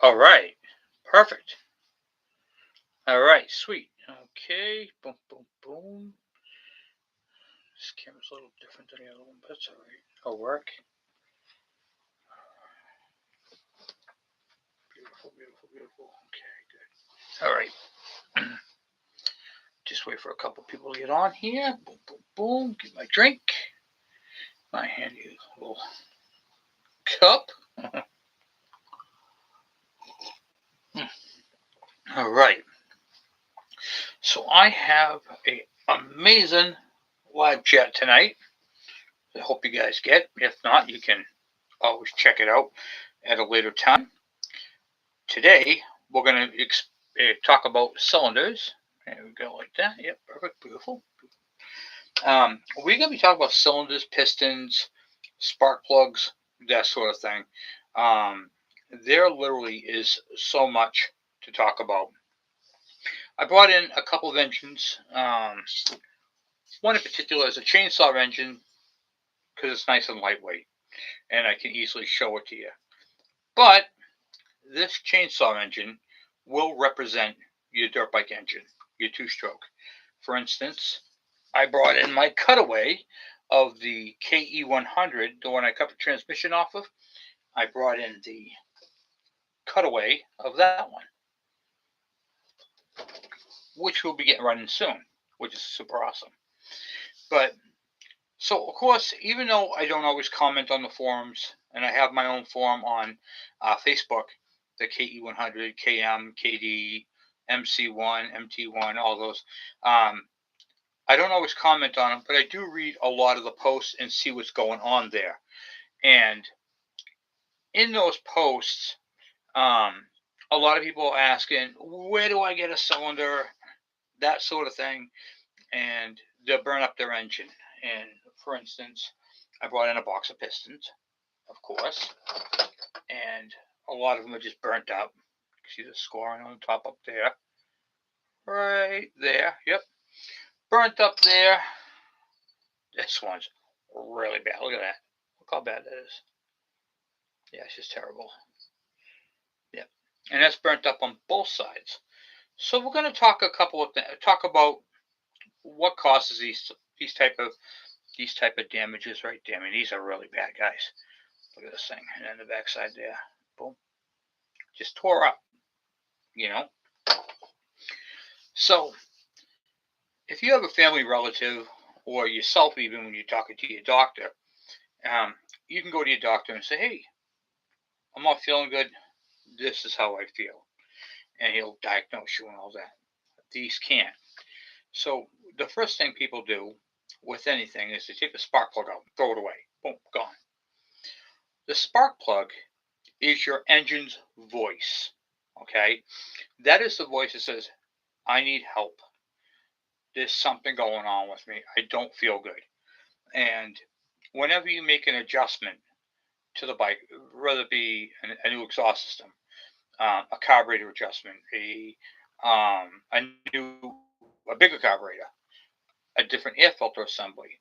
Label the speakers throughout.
Speaker 1: All right. Perfect. All right. Sweet. Okay. Boom, boom, boom. This camera's a little different than the other one, but that's all right. It'll work. Beautiful, beautiful, beautiful. Okay, good. All right. Just wait for a couple people to get on here. Boom, boom, boom. Get my drink. My handy little cup. All right. So I have a amazing live chat tonight. I hope you guys get. If not, you can always check it out at a later time. Today we're going to talk about cylinders. There we go, like that. Yep, perfect, beautiful. We're going to be talking about cylinders, pistons, spark plugs, that sort of thing. There literally is so much to talk about. I brought in a couple of engines. One in particular is a chainsaw engine because it's nice and lightweight, and I can easily show it to you. But this chainsaw engine will represent your dirt bike engine, your two-stroke. For instance, I brought in my cutaway of the KE100, the one I cut the transmission off of. I brought in the cutaway of that one, which we'll be getting running soon, which is super awesome. But so, of course, even though I don't always comment on the forums, and I have my own forum on Facebook, the KE100, KM, KD, MC1, MT1, all those, I don't always comment on them, but I do read a lot of the posts and see what's going on there. And in those posts, a lot of people are asking, where do I get a cylinder, that sort of thing, and they'll burn up their engine. And for instance, I brought in a box of pistons, of course, and a lot of them are just burnt up. See the scoring on the top up there? Right there, yep. Burnt up there. This one's really bad. Look at that. Look how bad that is. Yeah, it's just terrible. Yep. And that's burnt up on both sides. So we're going to talk talk about what causes these type of damages right there. I mean, these are really bad, guys. Look at this thing, and then the backside there, boom, just tore up. You know. So if you have a family relative or yourself, even when you're talking to your doctor, you can go to your doctor and say, "Hey, I'm not feeling good. This is how I feel," and he'll diagnose you and all that. These can't. So the first thing people do with anything is to take the spark plug out, throw it away, boom, gone. The spark plug is your engine's voice. Okay, that is the voice that says, "I need help. There's something going on with me. I don't feel good." And whenever you make an adjustment to the bike, whether it be a new exhaust system, a carburetor adjustment, a bigger carburetor, a different air filter assembly,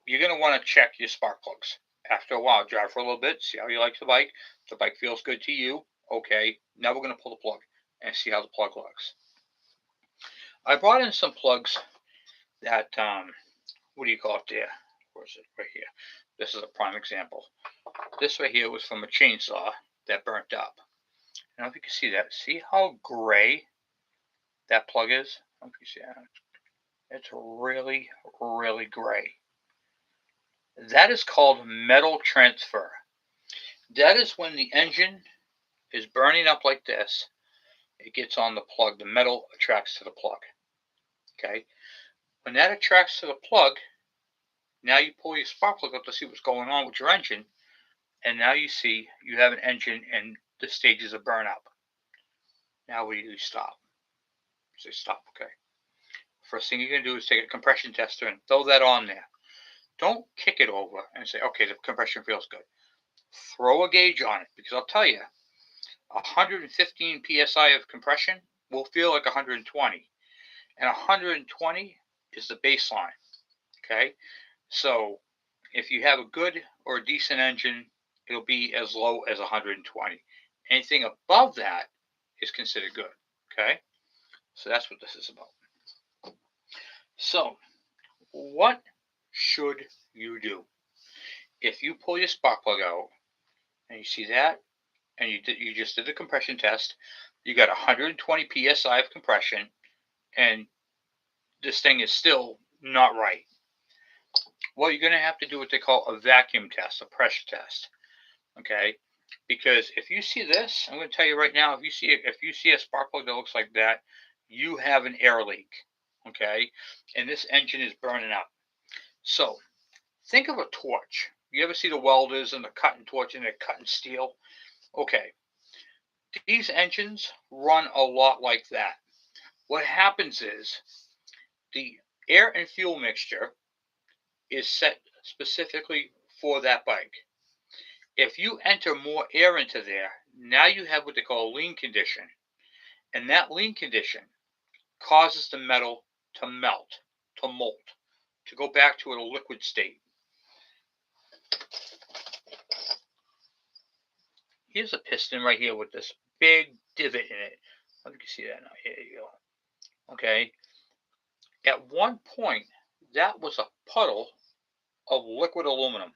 Speaker 1: you're going to want to check your spark plugs. After a while, drive for a little bit, see how you like the bike. If the bike feels good to you, okay, now we're going to pull the plug and see how the plug looks. I brought in some plugs that, what do you call it there? Where is it? Right here. This is a prime example. This right here was from a chainsaw that burnt up. I don't know if you can see that. See how gray that plug is? I don't know if you see that. It's really, really gray. That is called metal transfer. That is when the engine is burning up like this. It gets on the plug. The metal attracts to the plug. Okay? When that attracts to the plug, now you pull your spark plug up to see what's going on with your engine, and now you see you have an engine in the stages of burn up. Now what do? You stop. Say stop, okay? First thing you're going to do is take a compression tester and throw that on there. Don't kick it over and say, okay, the compression feels good. Throw a gauge on it, because I'll tell you, 115 psi of compression will feel like 120. And 120 is the baseline, okay? So if you have a good or a decent engine, it'll be as low as 120. Anything above that is considered good. Okay, so that's what this is about. So what should you do if you pull your spark plug out and you see that, and you just did the compression test, you got 120 psi of compression, and this thing is still not right? Well, you're going to have to do what they call a vacuum test, a pressure test. Okay, because if you see this, I'm going to tell you right now, if you see a spark plug that looks like that, you have an air leak. Okay, and this engine is burning up. So think of a torch. You ever see the welders and the cutting torch and they're cutting steel? Okay, these engines run a lot like that. What happens is the air and fuel mixture is set specifically for that bike. If you enter more air into there, now you have what they call a lean condition. And that lean condition causes the metal to melt, to molt, to go back to a liquid state. Here's a piston right here with this big divot in it. I think you see that now. Here you go. Okay. At one point, that was a puddle of liquid aluminum.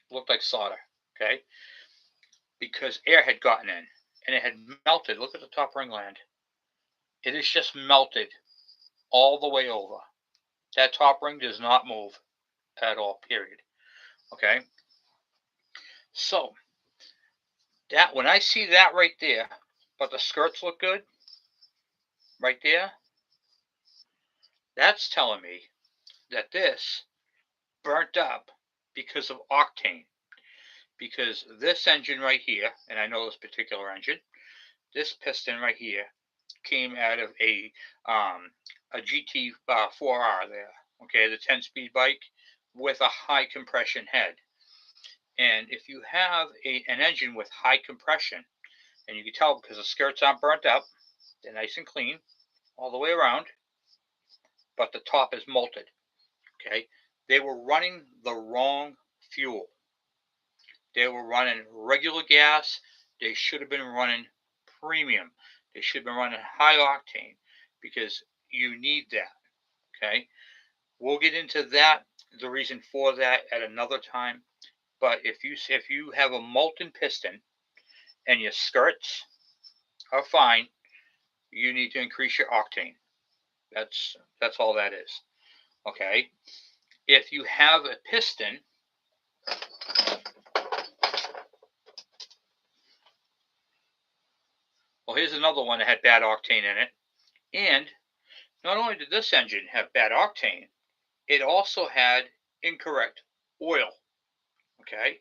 Speaker 1: It looked like solder. Okay. Because air had gotten in and it had melted. Look at the top ring land. It is just melted all the way over. That top ring does not move at all, period. Okay. So that when I see that right there, but the skirts look good right there, that's telling me that this burnt up because of octane. Because this engine right here, and I know this particular engine, this piston right here came out of a GT 4R there. Okay, the 10-speed bike with a high compression head. And if you have an engine with high compression, and you can tell because the skirts aren't burnt up, they're nice and clean all the way around, but the top is molted. Okay, they were running the wrong fuel. They were running regular gas. They should have been running premium. They should have been running high octane because you need that. Okay, we'll get into that, the reason for that, at another time. But if you have a molten piston and your skirts are fine, you need to increase your octane. That's all that is. Okay. If you have a piston, well, here's another one that had bad octane in it. And not only did this engine have bad octane, it also had incorrect oil. Okay.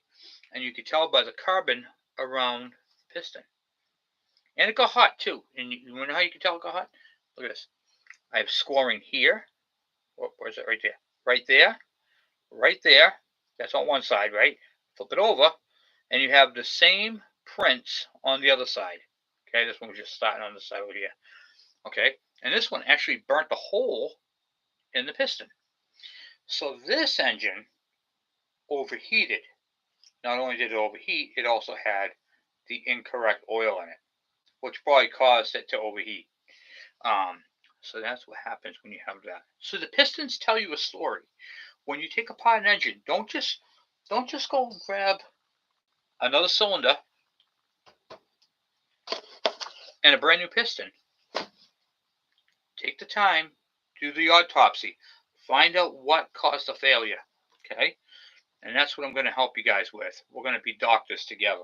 Speaker 1: And you could tell by the carbon around the piston. And it got hot too. And you know how you can tell it got hot? Look at this. I have scoring here. Where's it? Right there. Right there. Right there. That's on one side, right? Flip it over, and you have the same prints on the other side. Okay, this one was just starting on the side over here. Okay, and this one actually burnt the hole in the piston. So this engine overheated. Not only did it overheat, it also had the incorrect oil in it, which probably caused it to overheat. So that's what happens when you have that. So the pistons tell you a story. When you take apart an engine, don't just go grab another cylinder and a brand new piston. Take the time, do the autopsy, find out what caused the failure. Okay, and that's what I'm going to help you guys with. We're going to be doctors together.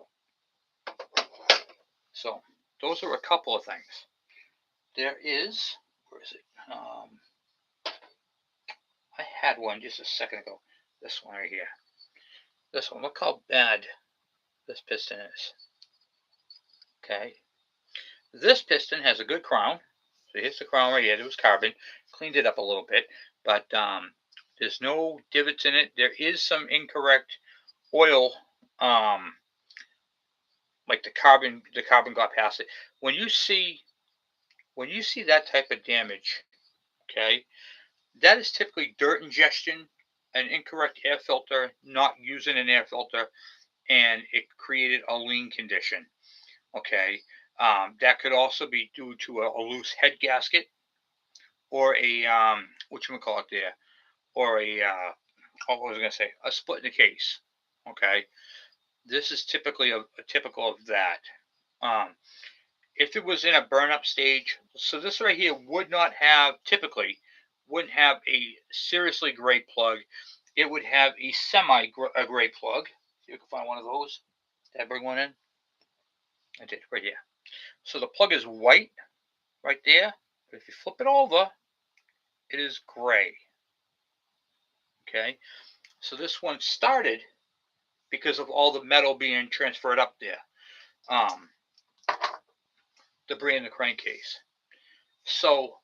Speaker 1: So those are a couple of things. There is, where is it? I had one just a second ago. This one right here. This one. Look how bad this piston is. Okay. This piston has a good crown. So here's the crown right here. It was carbon. Cleaned it up a little bit. But there's no divots in it. There is some incorrect oil. Like the carbon got past it. When you see that type of damage, okay, that is typically dirt ingestion, an incorrect air filter, not using an air filter, and it created a lean condition. Okay, that could also be due to a loose head gasket or a what you call it there, or a what was I going to say? A split in the case. Okay, this is typically a typical of that. Um, if it was in a burn up stage, so this right here would not have typically wouldn't have a seriously gray plug. It would have a semi gray plug. See if you can find one of those. Did I bring one in? I did right here. So the plug is white right there, but if you flip it over, it is gray. Okay, so this one started because of all the metal being transferred up there, um, debris in the crankcase. So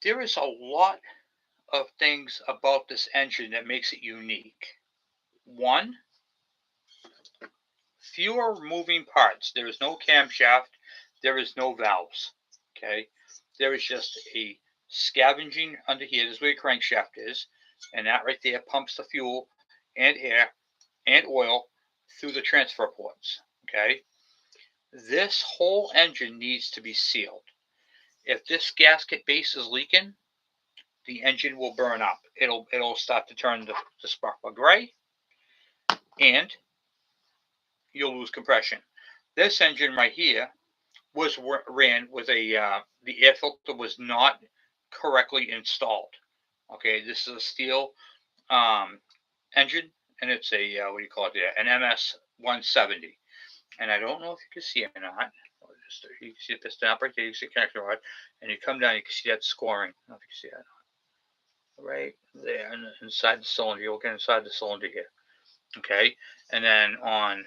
Speaker 1: there is a lot of things about this engine that makes it unique. One, fewer moving parts. There is no camshaft. There is no valves. Okay, there is just a scavenging under here. This is where your crankshaft is, and that right there pumps the fuel and air and oil through the transfer ports. Okay, this whole engine needs to be sealed. If this gasket base is leaking, the engine will burn up. It'll start to turn the spark plug gray, and you'll lose compression. This engine right here was ran with the air filter was not correctly installed. Okay, this is a steel engine, and it's a what do you call it there? An MS 170. And I don't know if you can see it or not. You can see the piston up right there. You can see the connector rod, and you come down. You can see that scoring. I don't know if you can see that right there inside the cylinder. You'll get inside the cylinder here. Okay, and then on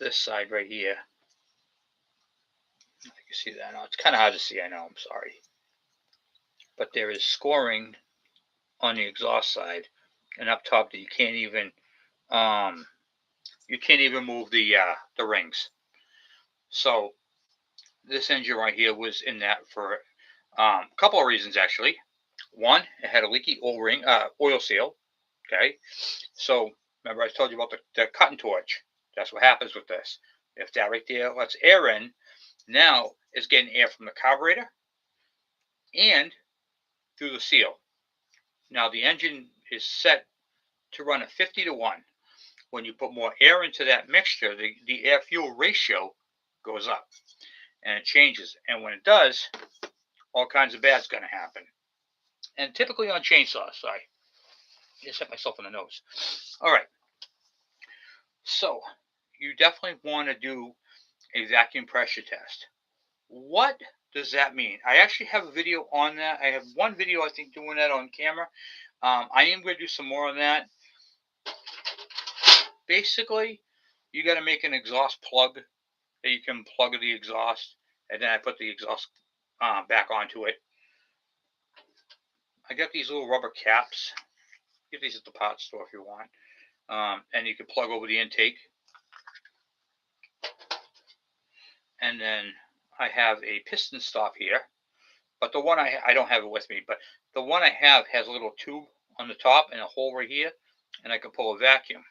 Speaker 1: this side right here, you can see that. Now it's kind of hard to see. I know. I'm sorry, but there is scoring on the exhaust side and up top that um, you can't even move the rings. So this engine right here was in that for a couple of reasons actually. One, it had a leaky oil seal. Okay, so remember I told you about the cutting torch. That's what happens with this. If that right there lets air in, now it's getting air from the carburetor and through the seal. Now the engine is set to run a 50-to-1. When you put more air into that mixture, the air fuel ratio goes up and it changes. And when it does, all kinds of bad's going to happen. And typically on chainsaws, sorry, I just hit myself in the nose. All right, so you definitely want to do a vacuum pressure test. What does that mean? I actually have a video on that. I have one video, I think, doing that on camera. I am going to do some more on that. Basically, you got to make an exhaust plug that you can plug the exhaust, and then I put the exhaust back onto it. I got these little rubber caps. Get these at the parts store if you want. And you can plug over the intake. And then I have a piston stop here. But the one I don't have it with me, but the one I have has a little tube on the top and a hole right here, and I can pull a vacuum.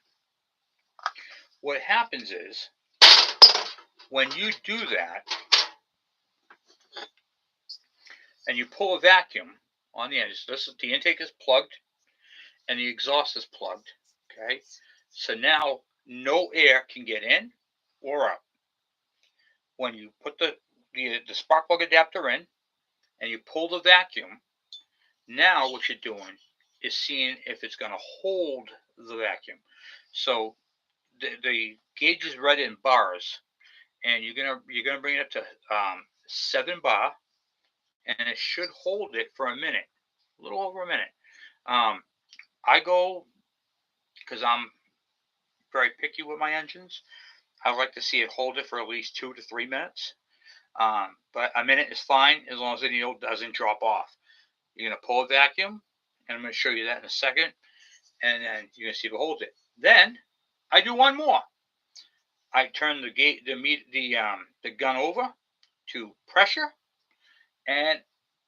Speaker 1: What happens is, when you do that, and you pull a vacuum on the end, so the intake is plugged, and the exhaust is plugged, okay? So now no air can get in or out. When you put the spark plug adapter in, and you pull the vacuum, now what you're doing is seeing if it's going to hold the vacuum. So the gauge is read in bars, and you're gonna bring it up to 7 bar, and it should hold it for a minute, a little over a minute. I go, because I'm very picky with my engines, I like to see it hold it for at least 2 to 3 minutes. But a minute is fine as long as the needle doesn't drop off. You're going to pull a vacuum, and I'm going to show you that in a second, and then you're going to see if it holds it. Then I do one more. I turn the gun over to pressure, and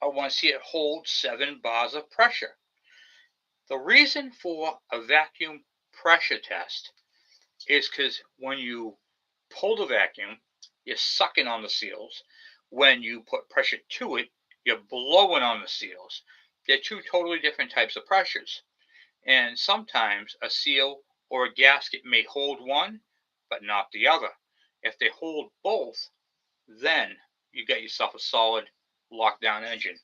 Speaker 1: I want to see it hold 7 bars of pressure. The reason for a vacuum pressure test is because when you pull the vacuum, you're sucking on the seals. When you put pressure to it, you're blowing on the seals. They're two totally different types of pressures. And sometimes a seal or a gasket may hold one, but not the other. If they hold both, then you get yourself a solid lockdown engine.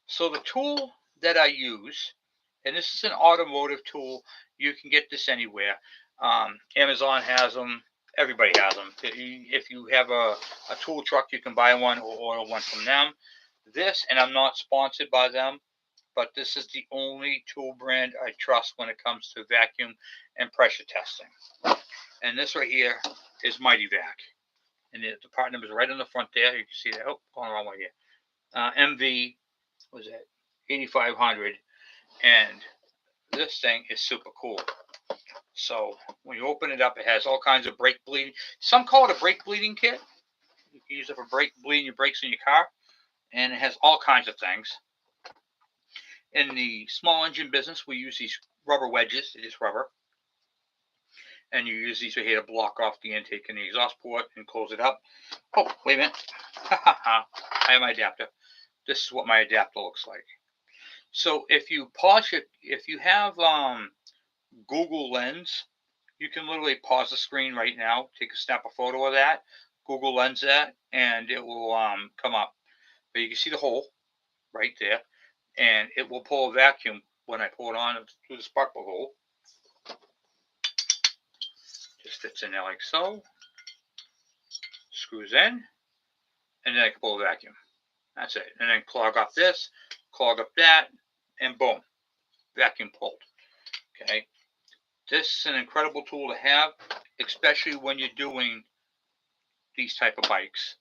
Speaker 1: So the tool that I use, and this is an automotive tool, you can get this anywhere. Amazon has them. Everybody has them. If you have a tool truck, you can buy one or order one from them. This, and I'm not sponsored by them, but this is the only tool brand I trust when it comes to vacuum and pressure testing. And this right here is Mighty Vac. And the part number is right on the front there. You can see that. Oh, going the wrong way here. MV, was it 8500? And this thing is super cool. So when you open it up, it has all kinds of brake bleeding. Some call it a brake bleeding kit. You can use it for bleeding your brakes in your car. And it has all kinds of things. In the small engine business, we use these rubber wedges. It is rubber. And you use these right here to block off the intake and the exhaust port and close it up. Oh, wait a minute. I have my adapter. This is what my adapter looks like. So if you pause it, if you have Google Lens, you can literally pause the screen right now, take a snap a photo of that, Google Lens that, and it will come up. But you can see the hole right there, and it will pull a vacuum when I pull it on through the spark plug hole. Just fits in there like so. Screws in, and then I can pull a vacuum. That's it. And then clog up this, clog up that, and boom, vacuum pulled. Okay. This is an incredible tool to have, especially when you're doing these type of bikes.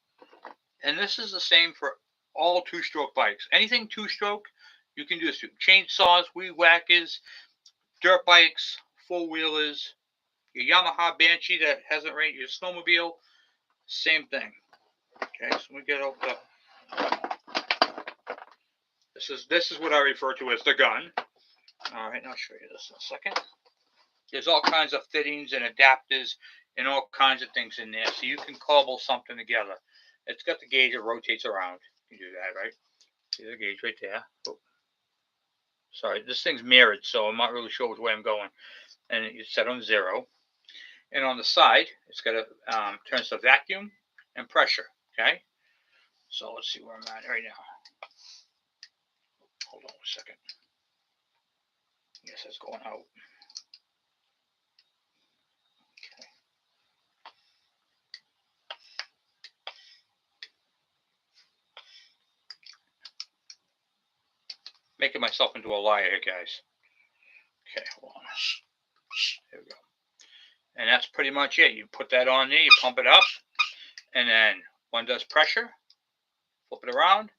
Speaker 1: And this is the same for all two-stroke bikes. Anything two-stroke, you can do this too. Chainsaws, weed whackers, dirt bikes, four-wheelers, your Yamaha Banshee that hasn't rained, your snowmobile, same thing. Okay, so we get out the. This is what I refer to as the gun. All right, I'll show you this in a second. There's all kinds of fittings and adapters and all kinds of things in there, so you can cobble something together. It's got the gauge that rotates around. You do that, right? See the gauge right there. Oh. Sorry, this thing's mirrored, so I'm not really sure which way I'm going. And it's set on 0. And on the side, it's got a turns to vacuum and pressure. Okay, so let's see where I'm at right now. Hold on a second. Yes, it's going out. Okay. Making myself into a liar here, guys. Okay, hold on. There we go. And that's pretty much it. You put that on there, you pump it up, and then one does pressure, flip it around.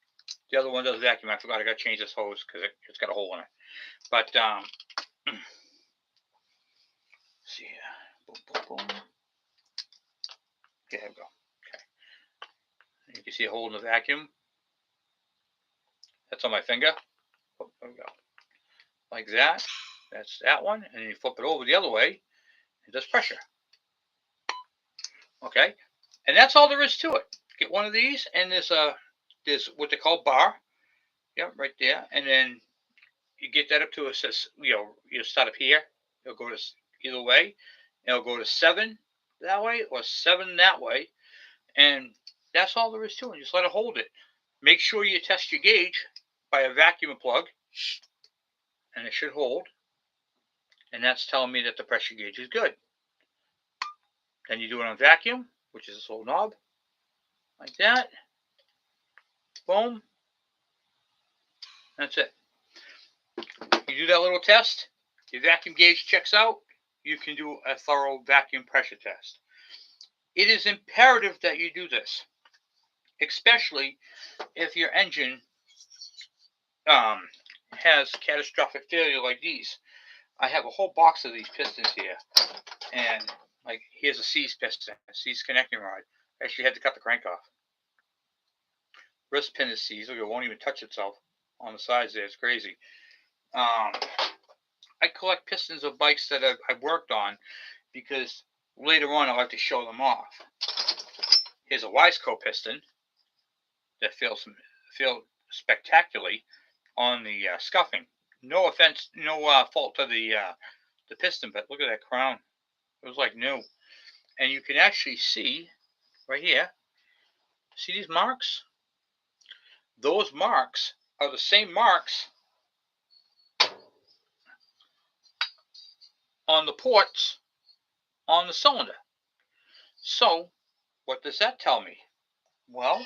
Speaker 1: The other one does vacuum. I forgot I got to change this hose because it's got a hole in it. But see here. Boom, boom, boom. Okay, there we go. Okay. You can see a hole in the vacuum. That's on my finger. Oh, there we go. Like that. That's that one. And then you flip it over the other way. It does pressure. Okay. And that's all there is to it. Get one of these, and there's what they call bar. Yep, right there. And then you get that up to, it says, you start up here. It'll go to either way. It'll go to 7 that way or 7 that way. And that's all there is to it. Just let it hold it. Make sure you test your gauge by a vacuum plug. And it should hold. And that's telling me that the pressure gauge is good. Then you do it on vacuum, which is this little knob. Like that. Boom. That's it. You do that little test, your vacuum gauge checks out, you can do a thorough vacuum pressure test. It is imperative that you do this, especially if your engine has catastrophic failure like these. I have a whole box of these pistons here, and like here's a C's piston, a C's connecting rod. I actually had to cut the crank off. Wrist pin is C's, or it won't even touch itself on the sides there. It's crazy. I collect pistons of bikes that I've worked on because later on I'll have to show them off. Here's a Wiseco piston that feels spectacularly on the scuffing. No offense, no fault to the piston, but look at that crown. It was like new. And you can actually see right here, see these marks? Those marks are the same marks on the ports on the cylinder. So what does that tell me? Well,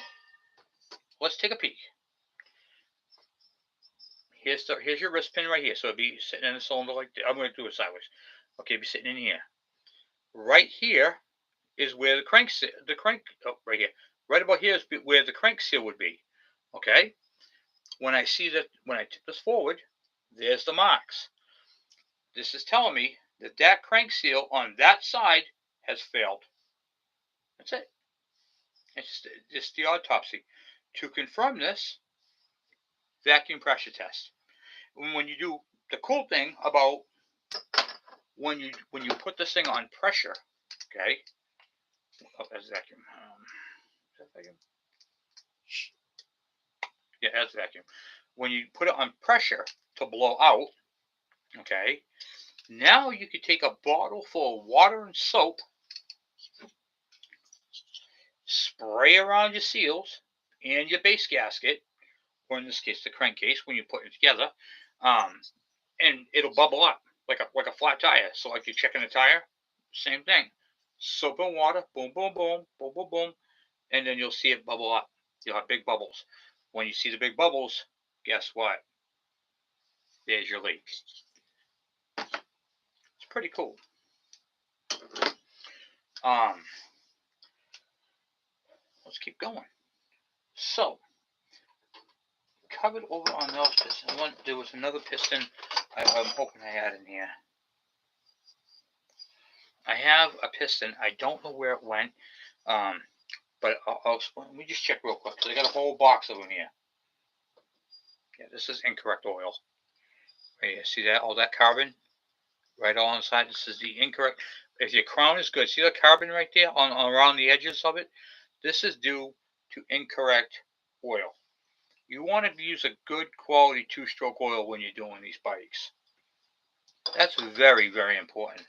Speaker 1: let's take a peek. Here's your wrist pin right here. So it'd be sitting in the cylinder like this. I'm going to do it sideways. Okay, be sitting in here. Right here is where the crank, right here. Right about here is where the crank seal would be. Okay. When I tip this forward, there's the marks. This is telling me that that crank seal on that side has failed. That's it. It's just the autopsy. To confirm this, vacuum pressure test. When you do, the cool thing about when you put this thing on pressure, okay? Oh, that's vacuum. Is that vacuum? Yeah, that's vacuum. When you put it on pressure to blow out, okay, now you could take a bottle full of water and soap, spray around your seals and your base gasket, or in this case the crankcase when you put it together, and it'll bubble up like a flat tire. So like you're checking a tire, same thing. Soap and water, boom, boom, boom, boom, boom, boom, and then you'll see it bubble up. You'll have big bubbles. When you see the big bubbles, guess what? There's your leak. It's pretty cool. Let's keep going. So, covered over on those pistons. There was another piston I'm hoping I had in here. I have a piston. I don't know where it went, but let me just check real quick because I got a whole box of them here. Yeah, this is incorrect oil. Right here, see that? All that carbon right all inside. This is the incorrect. If your crown is good, see the carbon right there on around the edges of it? This is due to incorrect oil. You want to use a good quality two-stroke oil when you're doing these bikes. That's very, very important.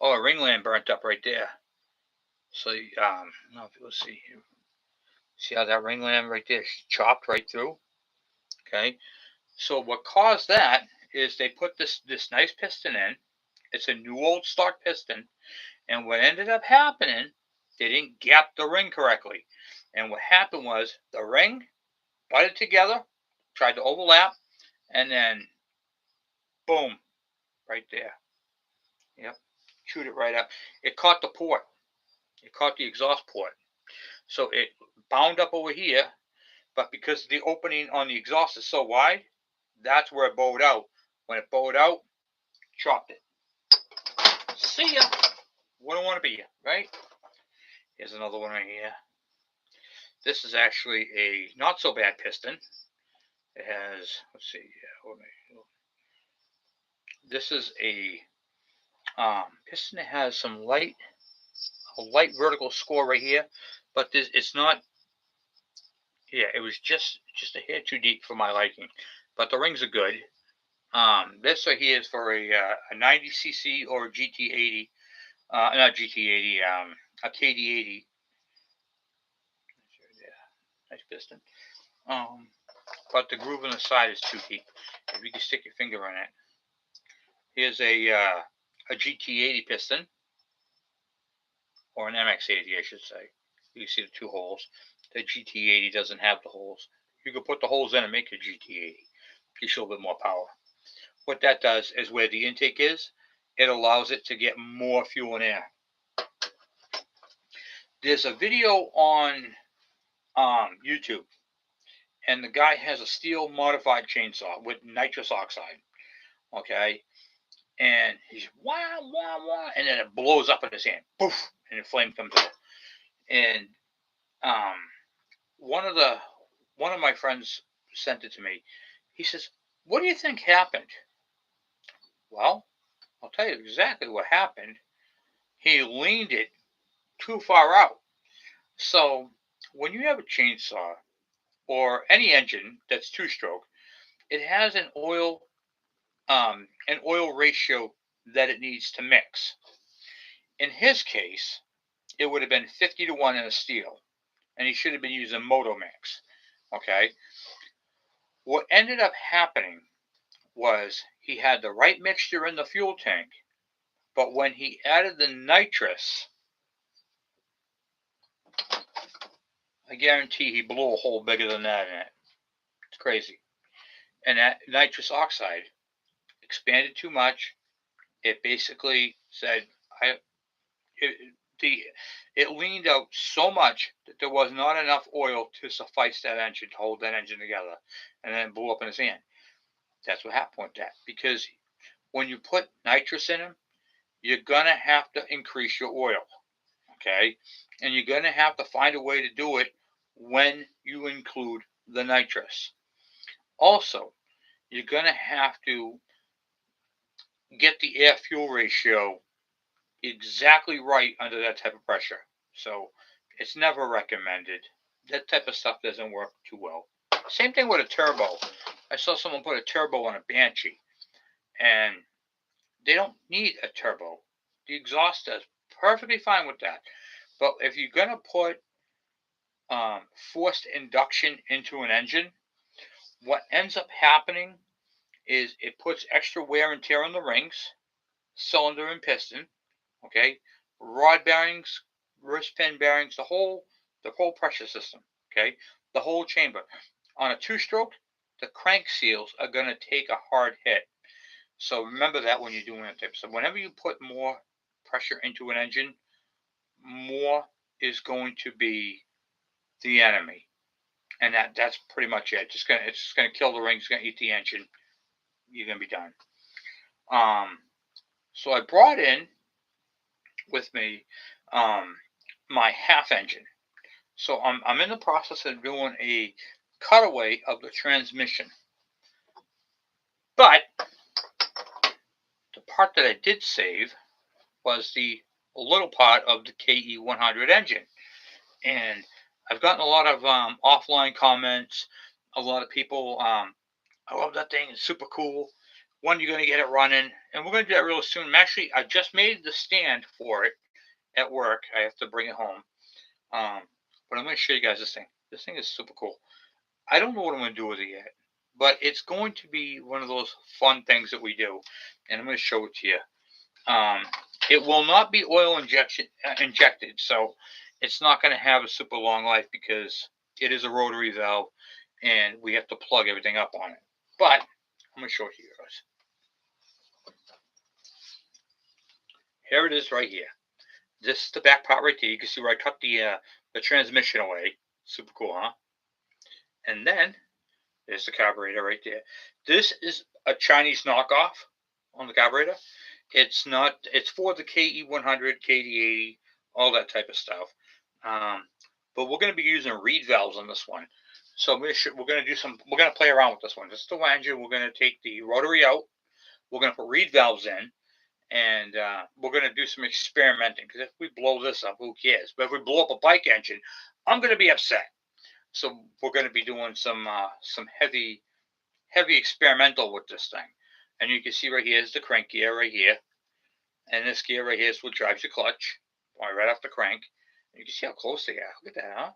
Speaker 1: Oh, a ringland burnt up right there. So, let's see here. See how that ringland right there is chopped right through? Okay. So what caused that is they put this nice piston in. It's a new old stock piston. And what ended up happening, they didn't gap the ring correctly. And what happened was the ring butted together, tried to overlap, and then boom, right there. Yep, chewed it right up. It caught the port. It caught the exhaust port. So it bound up over here, but because the opening on the exhaust is so wide, that's where it bowed out. When it bowed out, chopped it. See ya. Wouldn't want to be you, right? Here's another one right here. This is actually a not so bad piston. It has, let's see, this is a piston that has a light vertical score right here, but it's not. Yeah, it was just a hair too deep for my liking, but the rings are good. This right here is for a 90cc or a GT80, not GT80, a KD80. Nice piston. But the groove on the side is too deep. If you can stick your finger in it. Here's a GT80 piston, or an MX80, I should say. You can see the two holes. The GT80 doesn't have the holes. You can put the holes in and make a GT80. Gives you a little bit more power. What that does is where the intake is, it allows it to get more fuel and air. There's a video on YouTube, and the guy has a steel modified chainsaw with nitrous oxide. Okay, and he's wah wah wah, and then it blows up in his hand, poof, and the flame comes out. And one of my friends sent it to me. He says, "What do you think happened?" Well, I'll tell you exactly what happened. He leaned it too far out. So when you have a chainsaw or any engine that's two-stroke, it has an oil ratio that it needs to mix. In his case, it would have been 50-1 in a steel, and he should have been using Moto Mix. Okay. What ended up happening was he had the right mixture in the fuel tank, but when he added the nitrous, I guarantee he blew a hole bigger than that in it. It's crazy. And that nitrous oxide expanded too much. It basically said, I it, it leaned out so much that there was not enough oil to suffice that engine to hold that engine together, and then it blew up in his hand. That's what happened with that. Because when you put nitrous in them, you're gonna have to increase your oil, okay? And you're gonna have to find a way to do it when you include the nitrous. Also, you're gonna have to get the air fuel ratio exactly right under that type of pressure. So it's never recommended. That type of stuff doesn't work too well. Same thing with a turbo. I saw someone put a turbo on a Banshee, and they don't need a turbo. The exhaust does perfectly fine with that. But if you're going to put forced induction into an engine, what ends up happening is it puts extra wear and tear on the rings, cylinder and piston, okay, rod bearings, wrist pin bearings, the whole pressure system, okay, the whole chamber. On a two-stroke, the crank seals are going to take a hard hit. So remember that when you're doing that type. So whenever you put more pressure into an engine, more is going to be the enemy, and that's pretty much it. It's just gonna kill the rings. It's gonna eat the engine. You're gonna be done. So I brought in with me my half engine. So I'm in the process of doing a cutaway of the transmission, but the part that I did save was the little part of the KE100 engine, and I've gotten a lot of offline comments. A lot of people, I love that thing. It's super cool. When you're going to get it running, and we're going to do that real soon. I just made the stand for it at work. I have to bring it home, but I'm going to show you guys this thing. This thing is super cool. I don't know what I'm going to do with it yet, but it's going to be one of those fun things that we do, and I'm going to show it to you. It will not be oil injected, so it's not going to have a super long life because it is a rotary valve, and we have to plug everything up on it. But I'm going to show it to you guys. Here it is right here. This is the back part right there. You can see where I cut the transmission away. Super cool, huh? And then there's the carburetor right there. This is a Chinese knockoff on the carburetor. It's not. It's for the KE100, KD80, all that type of stuff. But we're going to be using reed valves on this one. So we're going to do some. We're going to play around with this one. This is the engine. We're going to take the rotary out. We're going to put reed valves in, and we're going to do some experimenting. Because if we blow this up, who cares? But if we blow up a bike engine, I'm going to be upset. So we're going to be doing some heavy experimental with this thing. And you can see right here is the crank gear right here. And this gear right here is what drives your clutch. Right off the crank. And you can see how close they are. Look at that, huh?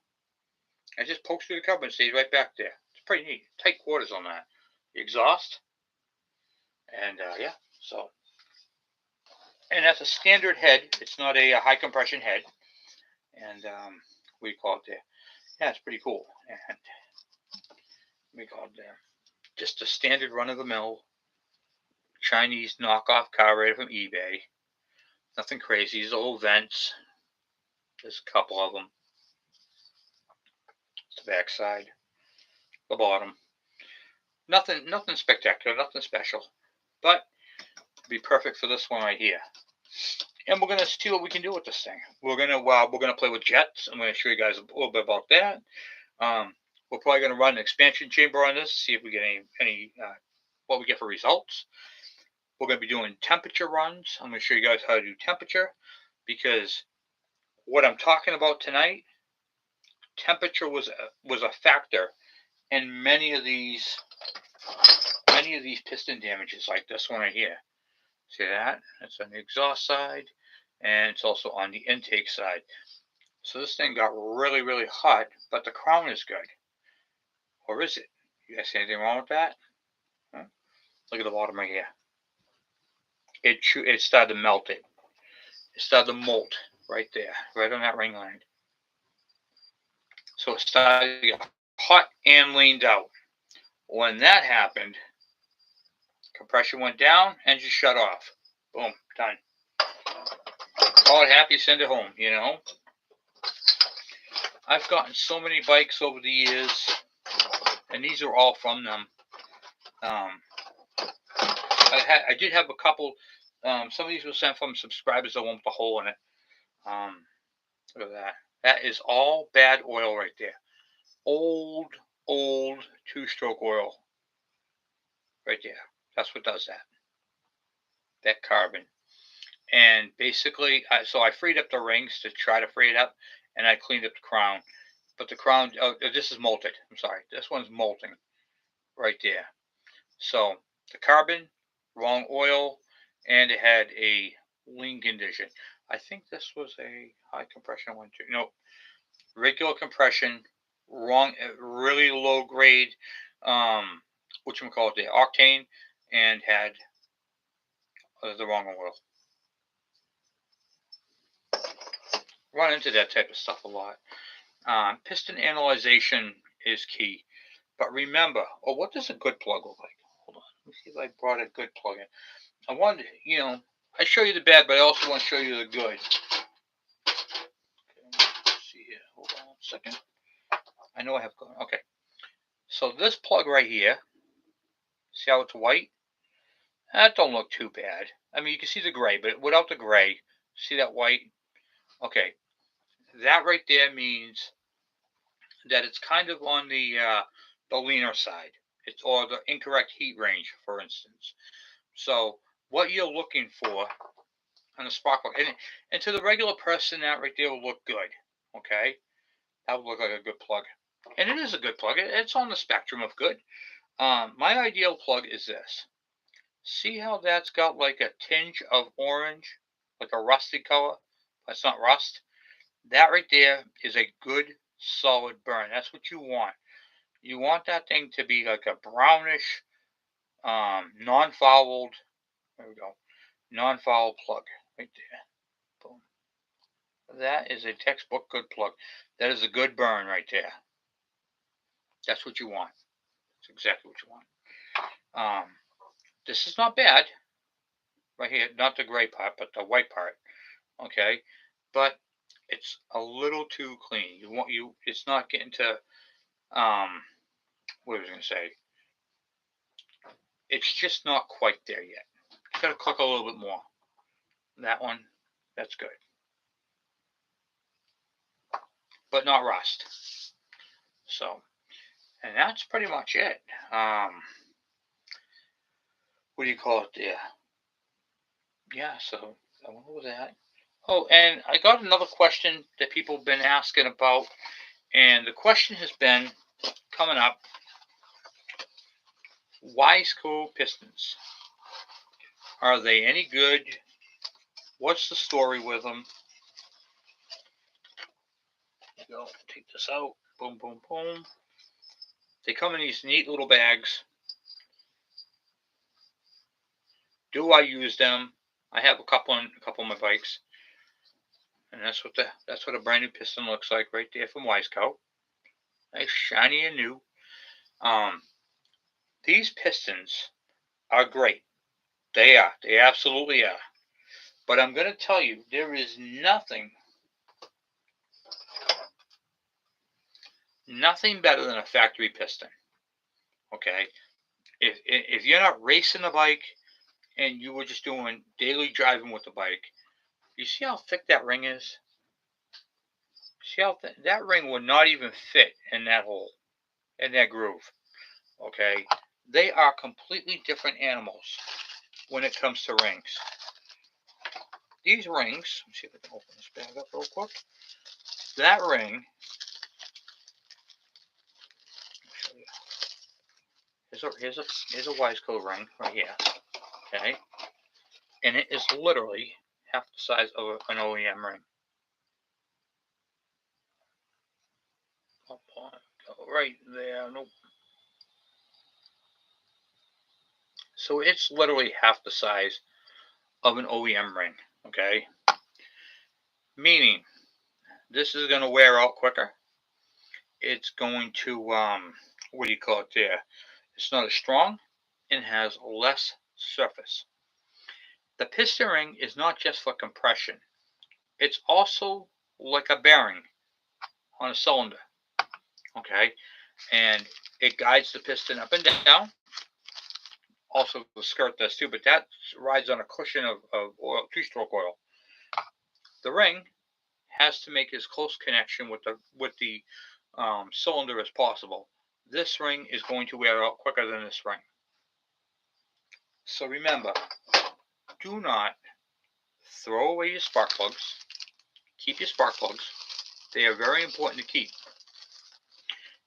Speaker 1: I just pokes through the cover and stays right back there. It's pretty neat. Tight quarters on that. The exhaust. And yeah, so. And that's a standard head. It's not a high compression head. And we call it there. Yeah, it's pretty cool. And we call it there. Just a standard run-of-the-mill Chinese knockoff carburetor from eBay. Nothing crazy. These old vents. There's a couple of them. The back side. The bottom. Nothing spectacular. Nothing special. But it'd be perfect for this one right here. And we're gonna see what we can do with this thing. We're gonna play with jets. I'm gonna show you guys a little bit about that. We're probably gonna run an expansion chamber on this, see if we get any what we get for results. We're going to be doing temperature runs. I'm going to show you guys how to do temperature, because what I'm talking about tonight, temperature was a factor in many of these piston damages, like this one right here. See that? That's on the exhaust side, and it's also on the intake side. So this thing got really, really hot, but the crown is good. Or is it? You guys see anything wrong with that? Huh? Look at the bottom right here. It started to melt it. It started to molt right there, right on that ring line. So it started to get hot and leaned out. When that happened, compression went down, engine shut off. Boom, done. Call it happy, send it home, you know. I've gotten so many bikes over the years, and these are all from them. I did have a couple. Some of these were sent from subscribers that won't put a hole in it. Look at that. That is all bad oil right there. Old two-stroke oil right there. That's what does that. That carbon. And basically, so I freed up the rings to try to free it up, and I cleaned up the crown. But the crown, this is molted. I'm sorry. This one's molting right there. So the carbon, wrong oil, and it had a lean condition. I think this was a high compression one too. No, regular compression, wrong, really low grade, whatchamacallit, the octane, and had the wrong oil. Run into that type of stuff a lot. Piston analyzation is key. But remember, what does a good plug look like? Hold on. Let me see if I brought a good plug in. I wanted, I show you the bad, but I also want to show you the good. Okay, let's see here. Hold on a second. I know I have good. Okay. So this plug right here, see how it's white? That don't look too bad. I mean, you can see the gray, but without the gray, see that white? Okay. That right there means that it's kind of on the leaner side. It's or the incorrect heat range, for instance. So what you're looking for on a spark plug, and to the regular person, that right there will look good. Okay, that would look like a good plug, and it is a good plug. It's on the spectrum of good. My ideal plug is this. See how that's got like a tinge of orange, like a rusty color? That's not rust. That right there is a good solid burn. That's what you want. You want that thing to be like a brownish, non-fouled, there we go, non-foul plug right there. Boom. That is a textbook good plug. That is a good burn right there. That's what you want. That's exactly what you want. This is not bad right here. Not the gray part, but the white part. Okay, but it's a little too clean. It's not getting to what was I going to say? It's just not quite there yet. You got to cook a little bit more. That one, that's good, but not rust. So, and that's pretty much it. What do you call it there? Yeah, so I went over that. Oh, and I got another question that people have been asking about, and the question has been coming up: Wiseco pistons. Are they any good? What's the story with them? Go take this out. Boom, boom, boom. They come in these neat little bags. Do I use them? I have a couple of my bikes, and that's what a brand new piston looks like right there from Wiseco. Nice, shiny and new. These pistons are great. They are. They absolutely are. But I'm going to tell you, there is nothing better than a factory piston. Okay, if you're not racing the bike and you were just doing daily driving with the bike, you see how thick that ring is? See how that ring would not even fit in that hole, in that groove. Okay, they are completely different animals. when it comes to rings. These rings, let's see if I can open this bag up real quick. That ring, I'll show you. Here's a Wiseco ring right here. Okay, and it is literally half the size of an OEM ring. Up on, go right there. Nope. So it's literally half the size of an OEM ring. Okay, meaning this is going to wear out quicker. It's going to what do you call it there? It's not as strong and has less surface. The piston ring is not just for compression. It's also like a bearing on a cylinder. Okay, and it guides the piston up and down. Also, the skirt does too, but that rides on a cushion of oil, two-stroke oil. The ring has to make as close connection with the cylinder as possible. This ring is going to wear out quicker than this ring. So remember, do not throw away your spark plugs. Keep your spark plugs. They are very important to keep.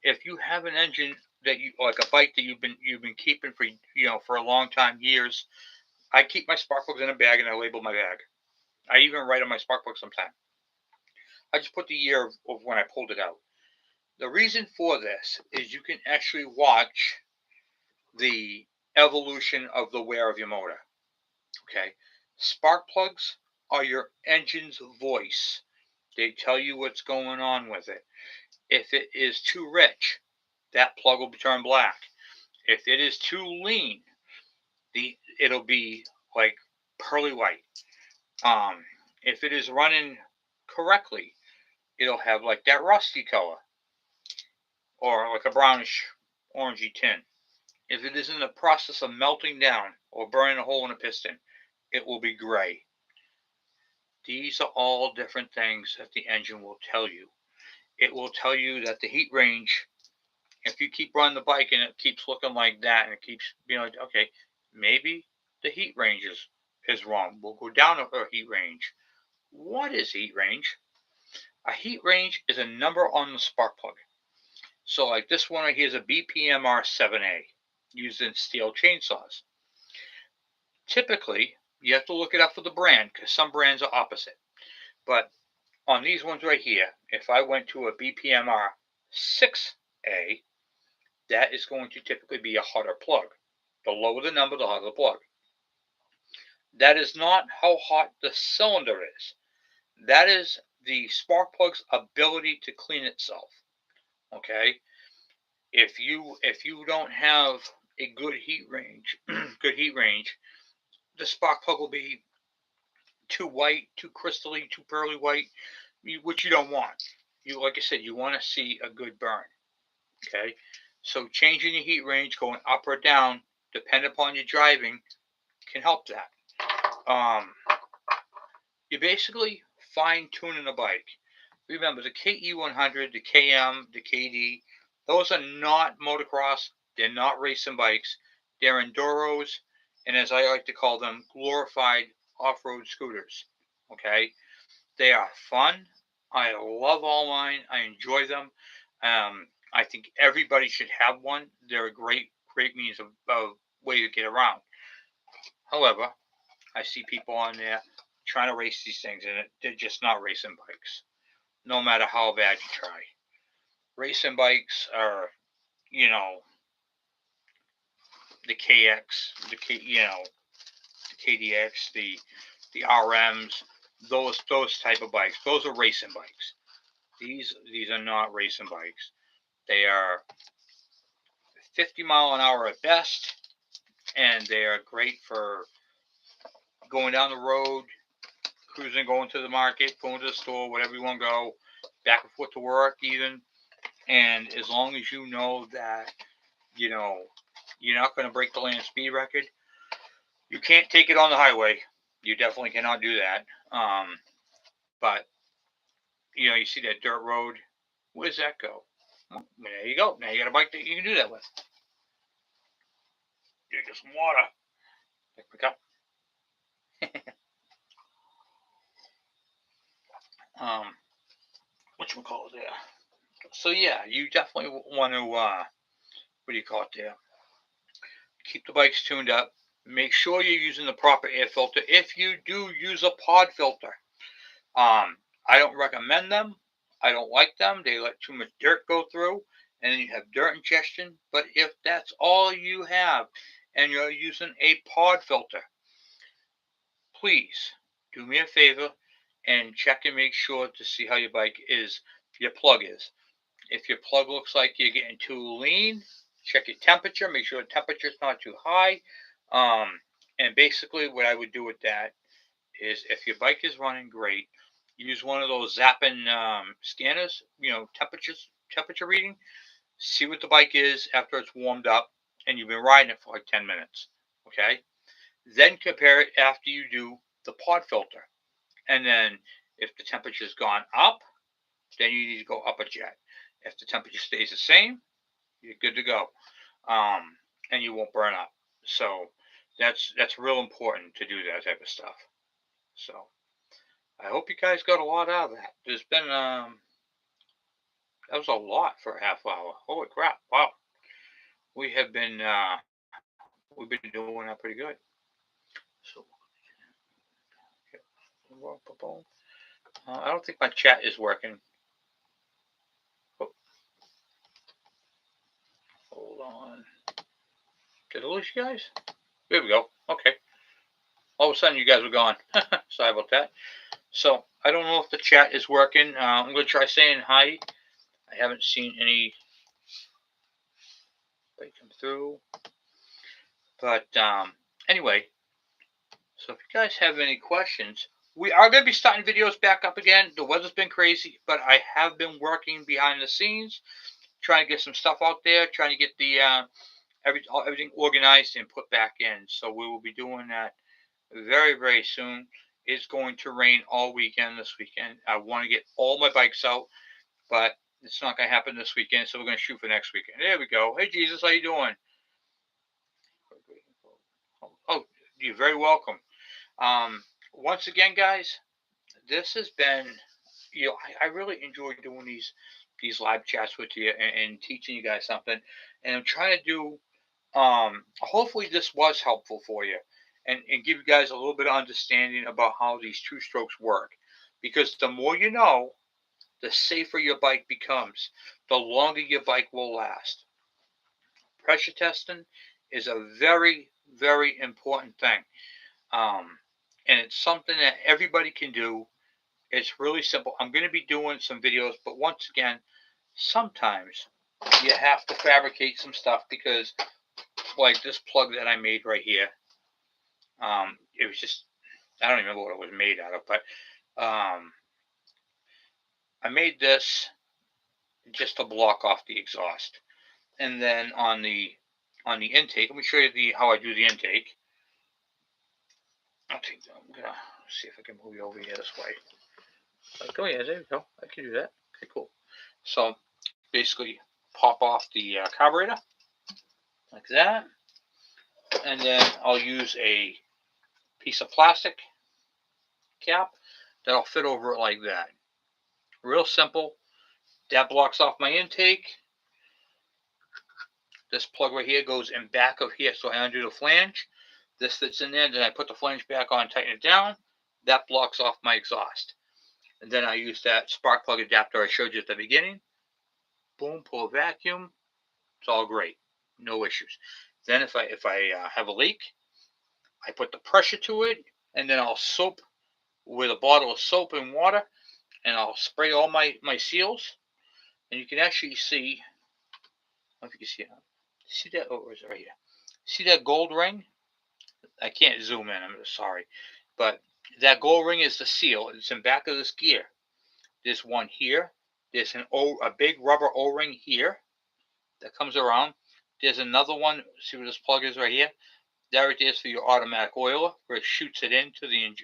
Speaker 1: If you have an engine that you like, a bike that you've been keeping for a long time, years, I keep my spark plugs in a bag and I label my bag. I even write on my spark plug sometimes. I just put the year of when I pulled it out. The reason for this is you can actually watch the evolution of the wear of your motor. Okay, spark plugs are your engine's voice. They tell you what's going on with it. If it is too rich, that plug will turn black. If it is too lean, it'll be like pearly white. If it is running correctly, it'll have like that rusty color or like a brownish orangey tint. If it is in the process of melting down or burning a hole in a piston, it will be gray. These are all different things that the engine will tell you. It will tell you that the heat range, if you keep running the bike and it keeps looking like that and it keeps being like, okay, maybe the heat range is wrong. We'll go down a heat range. What is heat range? A heat range is a number on the spark plug. So like this one right here is a BPMR 7A used in steel chainsaws. Typically, you have to look it up for the brand because some brands are opposite. But on these ones right here, if I went to a BPMR 6A, that is going to typically be a hotter plug. The lower the number, the hotter the plug. That is not how hot the cylinder is. That is the spark plug's ability to clean itself. Okay? If you don't have a good heat range, the spark plug will be too white, too crystally, too pearly white, which you don't want. Like I said, you want to see a good burn. Okay? So changing your heat range, going up or down, depending upon your driving, can help that. You're basically fine-tuning a bike. Remember, the KE100, the KM, the KD, those are not motocross. They're not racing bikes. They're enduros, and as I like to call them, glorified off-road scooters. Okay? They are fun. I love all mine. I enjoy them. I think everybody should have one. They're a great means of way to get around. However, I see people on there trying to race these things, and they're just not racing bikes, no matter how bad you try. Racing bikes are, the KX, the KDX, the RMs, those type of bikes. Those are racing bikes. These are not racing bikes. They are 50-mile-an-hour at best, and they are great for going down the road, cruising, going to the market, going to the store, whatever you want to go, back and forth to work even. And as long as you know that, you're not going to break the land speed record, you can't take it on the highway. You definitely cannot do that. But, you see that dirt road. Where does that go? Well, there you go. Now you got a bike that you can do that with. You get some water. Pick up. So yeah, you definitely want to what do you call it there? Keep the bikes tuned up. Make sure you're using the proper air filter. If you do use a pod filter, I don't recommend them. I don't like them. They let too much dirt go through, and then you have dirt ingestion. But if that's all you have, and you're using a pod filter, please do me a favor and check and make sure to see how your bike is, your plug is. If your plug looks like you're getting too lean, check your temperature. Make sure the temperature is not too high. And basically, what I would do with that is, if your bike is running great, use one of those zapping scanners. Temperature reading. See what the bike is after it's warmed up, and you've been riding it for like 10 minutes. Okay. Then compare it after you do the pod filter, and then if the temperature's gone up, then you need to go up a jet. If the temperature stays the same, you're good to go, and you won't burn up. So that's real important to do that type of stuff. So I hope you guys got a lot out of that. There's been that was a lot for a half hour. Holy crap! Wow, we have been we've been doing that pretty good. So I don't think my chat is working. Oh, hold on. Did I lose you guys? There we go. Okay. All of a sudden, you guys were gone. Sorry about that. So I don't know if the chat is working. I'm going to try saying hi. I haven't seen any come through. But anyway, so if you guys have any questions, we are going to be starting videos back up again. The weather's been crazy, but I have been working behind the scenes, trying to get some stuff out there, trying to get the everything organized and put back in. So we will be doing that very, very soon. It's going to rain all weekend this weekend. I want to get all my bikes out, but it's not going to happen this weekend, so we're going to shoot for next weekend. There we go. Hey, Jesus, how you doing? Oh, you're very welcome. Once again, guys, this has been, I really enjoy doing these live chats with you, and teaching you guys something. And I'm trying to do, hopefully this was helpful for you, and give you guys a little bit of understanding about how these two strokes work. Because the more you know, the safer your bike becomes, the longer your bike will last. Pressure testing is a very, very important thing. And it's something that everybody can do. It's really simple. I'm going to be doing some videos, but once again, sometimes you have to fabricate some stuff, because, like this plug that I made right here, it was just, I don't even remember what it was made out of, but I made this just to block off the exhaust. And then on the intake, let me show you how I do the intake. I'm gonna see if I can move you over here this way. Oh yeah, there we go. I can do that. Okay, cool. So basically, pop off the carburetor like that, and then I'll use a piece of plastic cap that'll fit over it like that. Real simple. That blocks off my intake. This plug right here goes in back of here, so I undo the flange. This fits in there, then I put the flange back on, tighten it down. That blocks off my exhaust. And then I use that spark plug adapter I showed you at the beginning. Boom, pull a vacuum. It's all great. No issues. Then if I have a leak, I put the pressure to it, and then I'll soap with a bottle of soap and water, and I'll spray all my seals. And you can actually see, I don't know if you can see that, oh, it's right here. See that gold ring? I can't zoom in, I'm sorry. But that gold ring is the seal. It's in back of this gear. There's one here. There's a big rubber O-ring here that comes around. There's another one. See where this plug is right here? That right there is for your automatic oiler, where it shoots it into the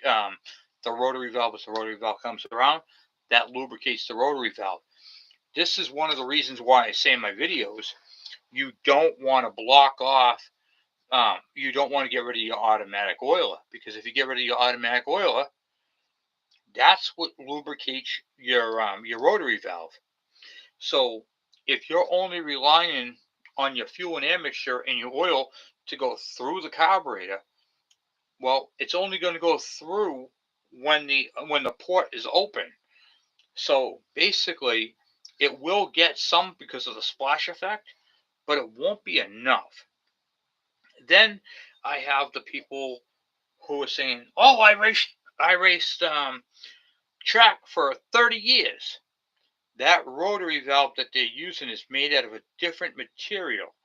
Speaker 1: rotary valve. As the rotary valve comes around, that lubricates the rotary valve. This is one of the reasons why I say in my videos, you don't want to block off. You don't want to get rid of your automatic oiler, because if you get rid of your automatic oiler, that's what lubricates your rotary valve. So if you're only relying on your fuel and air mixture and your oil to go through the carburetor, well, it's only going to go through when the port is open. So basically, it will get some because of the splash effect, but it won't be enough. Then I have the people who are saying, "Oh, I raced track for 30 years." That rotary valve that they're using is made out of a different material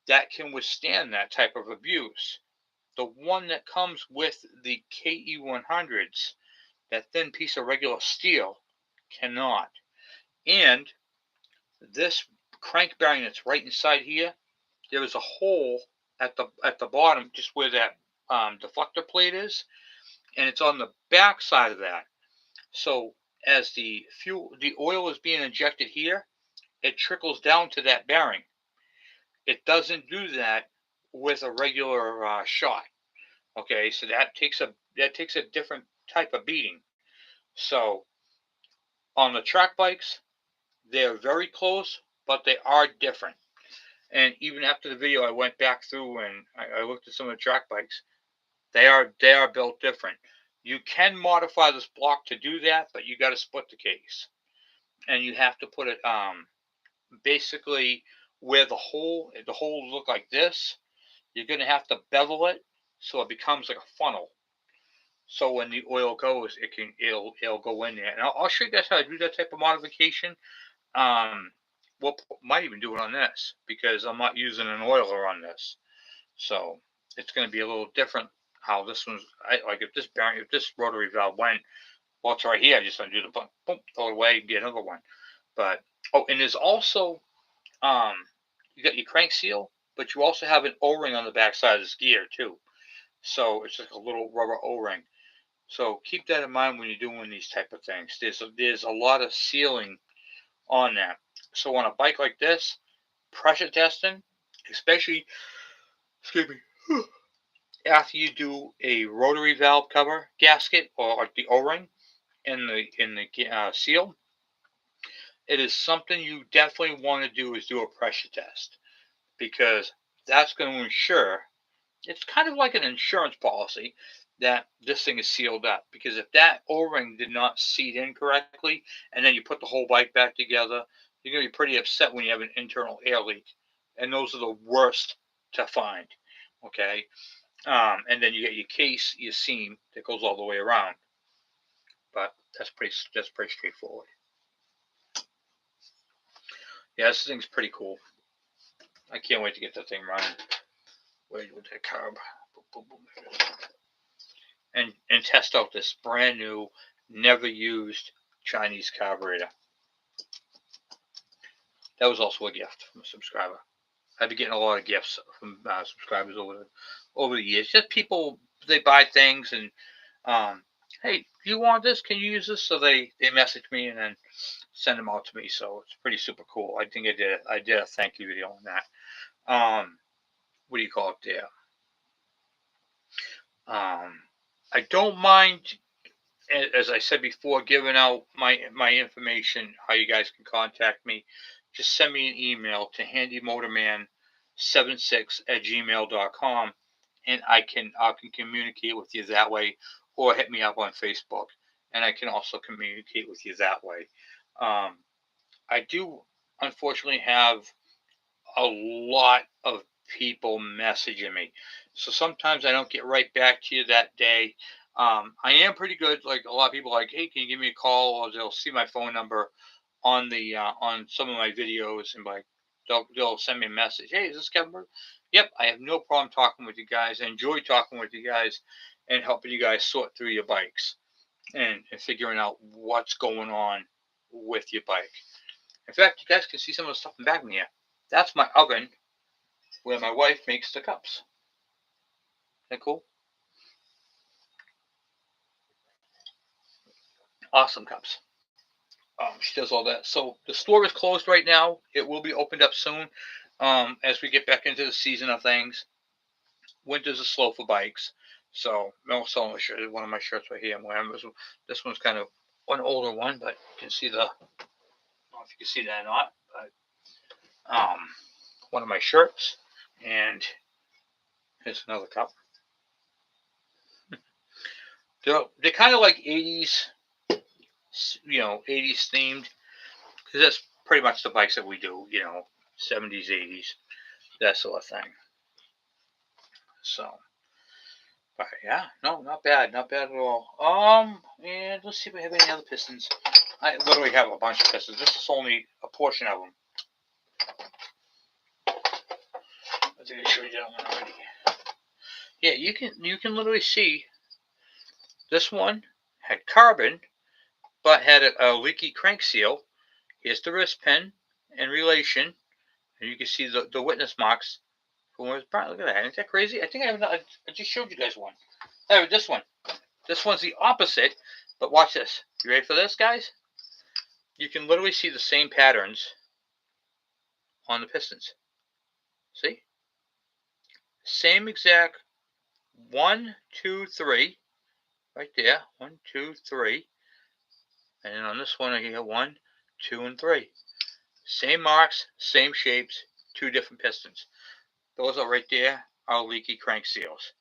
Speaker 1: that can withstand that type of abuse. The one that comes with the KE100s, that thin piece of regular steel, cannot. And this crank bearing that's right inside here, there is a hole at the bottom, just where that deflector plate is, and it's on the back side of that. So as the oil is being injected here, it trickles down to that bearing. It doesn't do that with a regular shot. Okay, so that takes a different type of beating. So on the track bikes, they're very close, but they are different. And even after the video, I went back through and I looked at some of the track bikes. They are built different. You can modify this block to do that, but you got to split the case, and you have to put it basically where the hole look like this. You're going to have to bevel it so it becomes like a funnel. So when the oil goes, it'll go in there. And I'll show you guys how to do that type of modification. Um, we'll might even do it on this because I'm not using an oiler on this, so it's going to be a little different. How this one's like if this rotary valve went, well, it's right here. I just undo the button, boom, throw it away, and get another one. But and there's also um, you got your crank seal, but you also have an O-ring on the back side of this gear too. So it's like a little rubber O-ring. So keep that in mind when you're doing these type of things. There's a lot of sealing on that. So on a bike like this, pressure testing, especially, excuse me, after you do a rotary valve cover gasket or like the O-ring in the seal, it is something you definitely want to do is do a pressure test because that's going to ensure it's kind of like an insurance policy that this thing is sealed up. Because if that O-ring did not seat in correctly, and then you put the whole bike back together, you're going to be pretty upset when you have an internal air leak, and those are the worst to find. Okay, and then you get your case, your seam that goes all the way around. But that's pretty straightforward. Yeah, this thing's pretty cool. I can't wait to get that thing running. Wait with that carb. Boom, boom, boom. And test out this brand new, never used Chinese carburetor. That was also a gift from a subscriber. I've been getting a lot of gifts from subscribers over the years. Just people, they buy things and hey, do you want this? Can you use this? So they message me and then send them out to me. So it's pretty super cool. I think I did a thank you video on that. What do you call it there? I don't mind, as I said before, giving out my information, how you guys can contact me. Just send me an email to handymotorman76@gmail.com, and I can communicate with you that way, or hit me up on Facebook, and I can also communicate with you that way. Um, I do unfortunately have a lot of people messaging me. So sometimes I don't get right back to you that day. I am pretty good. Like a lot of people, like, hey, can you give me a call? Or they'll see my phone number on some of my videos, and like they'll send me a message. Hey, is this Kevin? Yep, I have no problem talking with you guys. I enjoy talking with you guys and helping you guys sort through your bikes and figuring out what's going on with your bike. In fact, you guys can see some of the stuff in the back of me here. That's my oven where my wife makes the cups. Isn't that cool? Awesome cups. She does all that. So the store is closed right now. It will be opened up soon as we get back into the season of things. Winters are slow for bikes. So I'm also one of my shirts right here I'm wearing. This one's kind of an older one, but you can see the know if you can see that or not, but one of my shirts, and here's another cup. They're kind of like 80s, 80s themed, because that's pretty much the bikes that we do, 70s, 80s, that sort of thing. So, but yeah, no, not bad at all. And let's see if we have any other pistons. I literally have a bunch of pistons. This is only a portion of them. I think I showed you that one already. Yeah, you can literally see this one had carbon, but had a leaky crank seal. Here's the wrist pin in relation, and you can see the witness marks from where it's burnt. Look at that. Isn't that crazy? I think I just showed you guys one. Oh, this one. This one's the opposite, but watch this. You ready for this, guys? You can literally see the same patterns on the pistons. See? Same exact 1, 2, 3. Right there. 1, 2, 3. And then on this one, I get 1, 2, and 3. Same marks, same shapes, 2 different pistons. Those are right there, are leaky crank seals.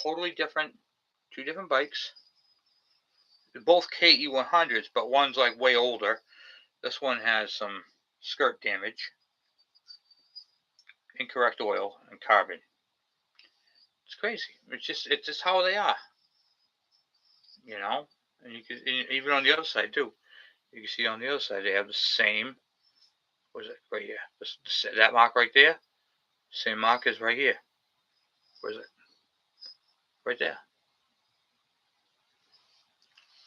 Speaker 1: Totally different, 2 different bikes. They're both KE100s, but one's like way older. This one has some skirt damage, incorrect oil, and carbon. It's crazy. It's just how they are, And you can even on the other side too. You can see on the other side they have the same. What is it right here? That mark right there. Same mark as right here. Where is it? Right there.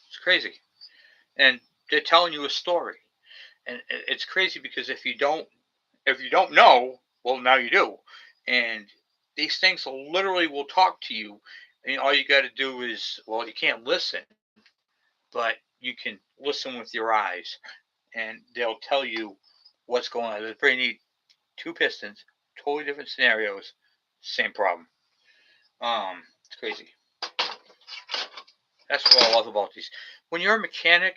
Speaker 1: It's crazy, and they're telling you a story, and it's crazy because if you don't know, well, now you do, and these things literally will talk to you, and all you got to do is, well, you can't listen, but you can listen with your eyes, and they'll tell you what's going on. It's pretty neat. 2 pistons, totally different scenarios, same problem. It's crazy. That's what I love about these. When you're a mechanic,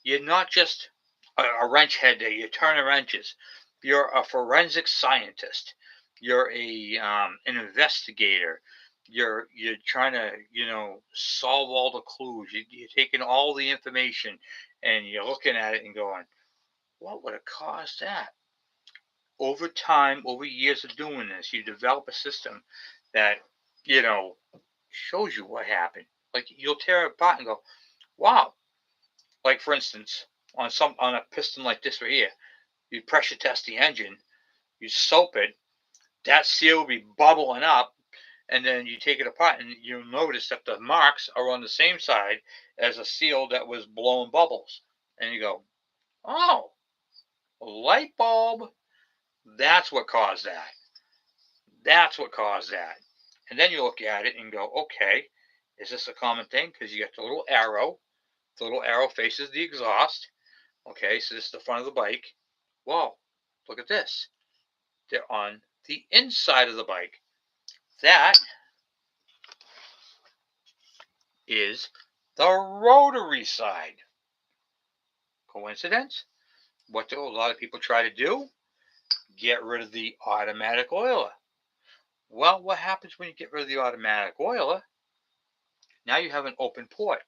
Speaker 1: you're not just a wrench head there. You're turning wrenches. You're a forensic scientist. You're an investigator. You're trying to solve all the clues. You're taking all the information and you're looking at it and going, what would have caused that? Over time, over years of doing this, you develop a system that shows you what happened. Like you'll tear it apart and go, wow. Like for instance, on a piston like this right here, you pressure test the engine, you soap it, that seal will be bubbling up, and then you take it apart and you'll notice that the marks are on the same side as a seal that was blowing bubbles. And you go, oh, light bulb. That's what caused that. That's what caused that. And then you look at it and go, okay, is this a common thing? Because you got the little arrow. The little arrow faces the exhaust. Okay, so this is the front of the bike. Whoa, look at this. They're on the inside of the bike. That is the rotary side. Coincidence? What do a lot of people try to do? Get rid of the automatic oiler. Well, what happens when you get rid of the automatic oiler? Now you have an open port,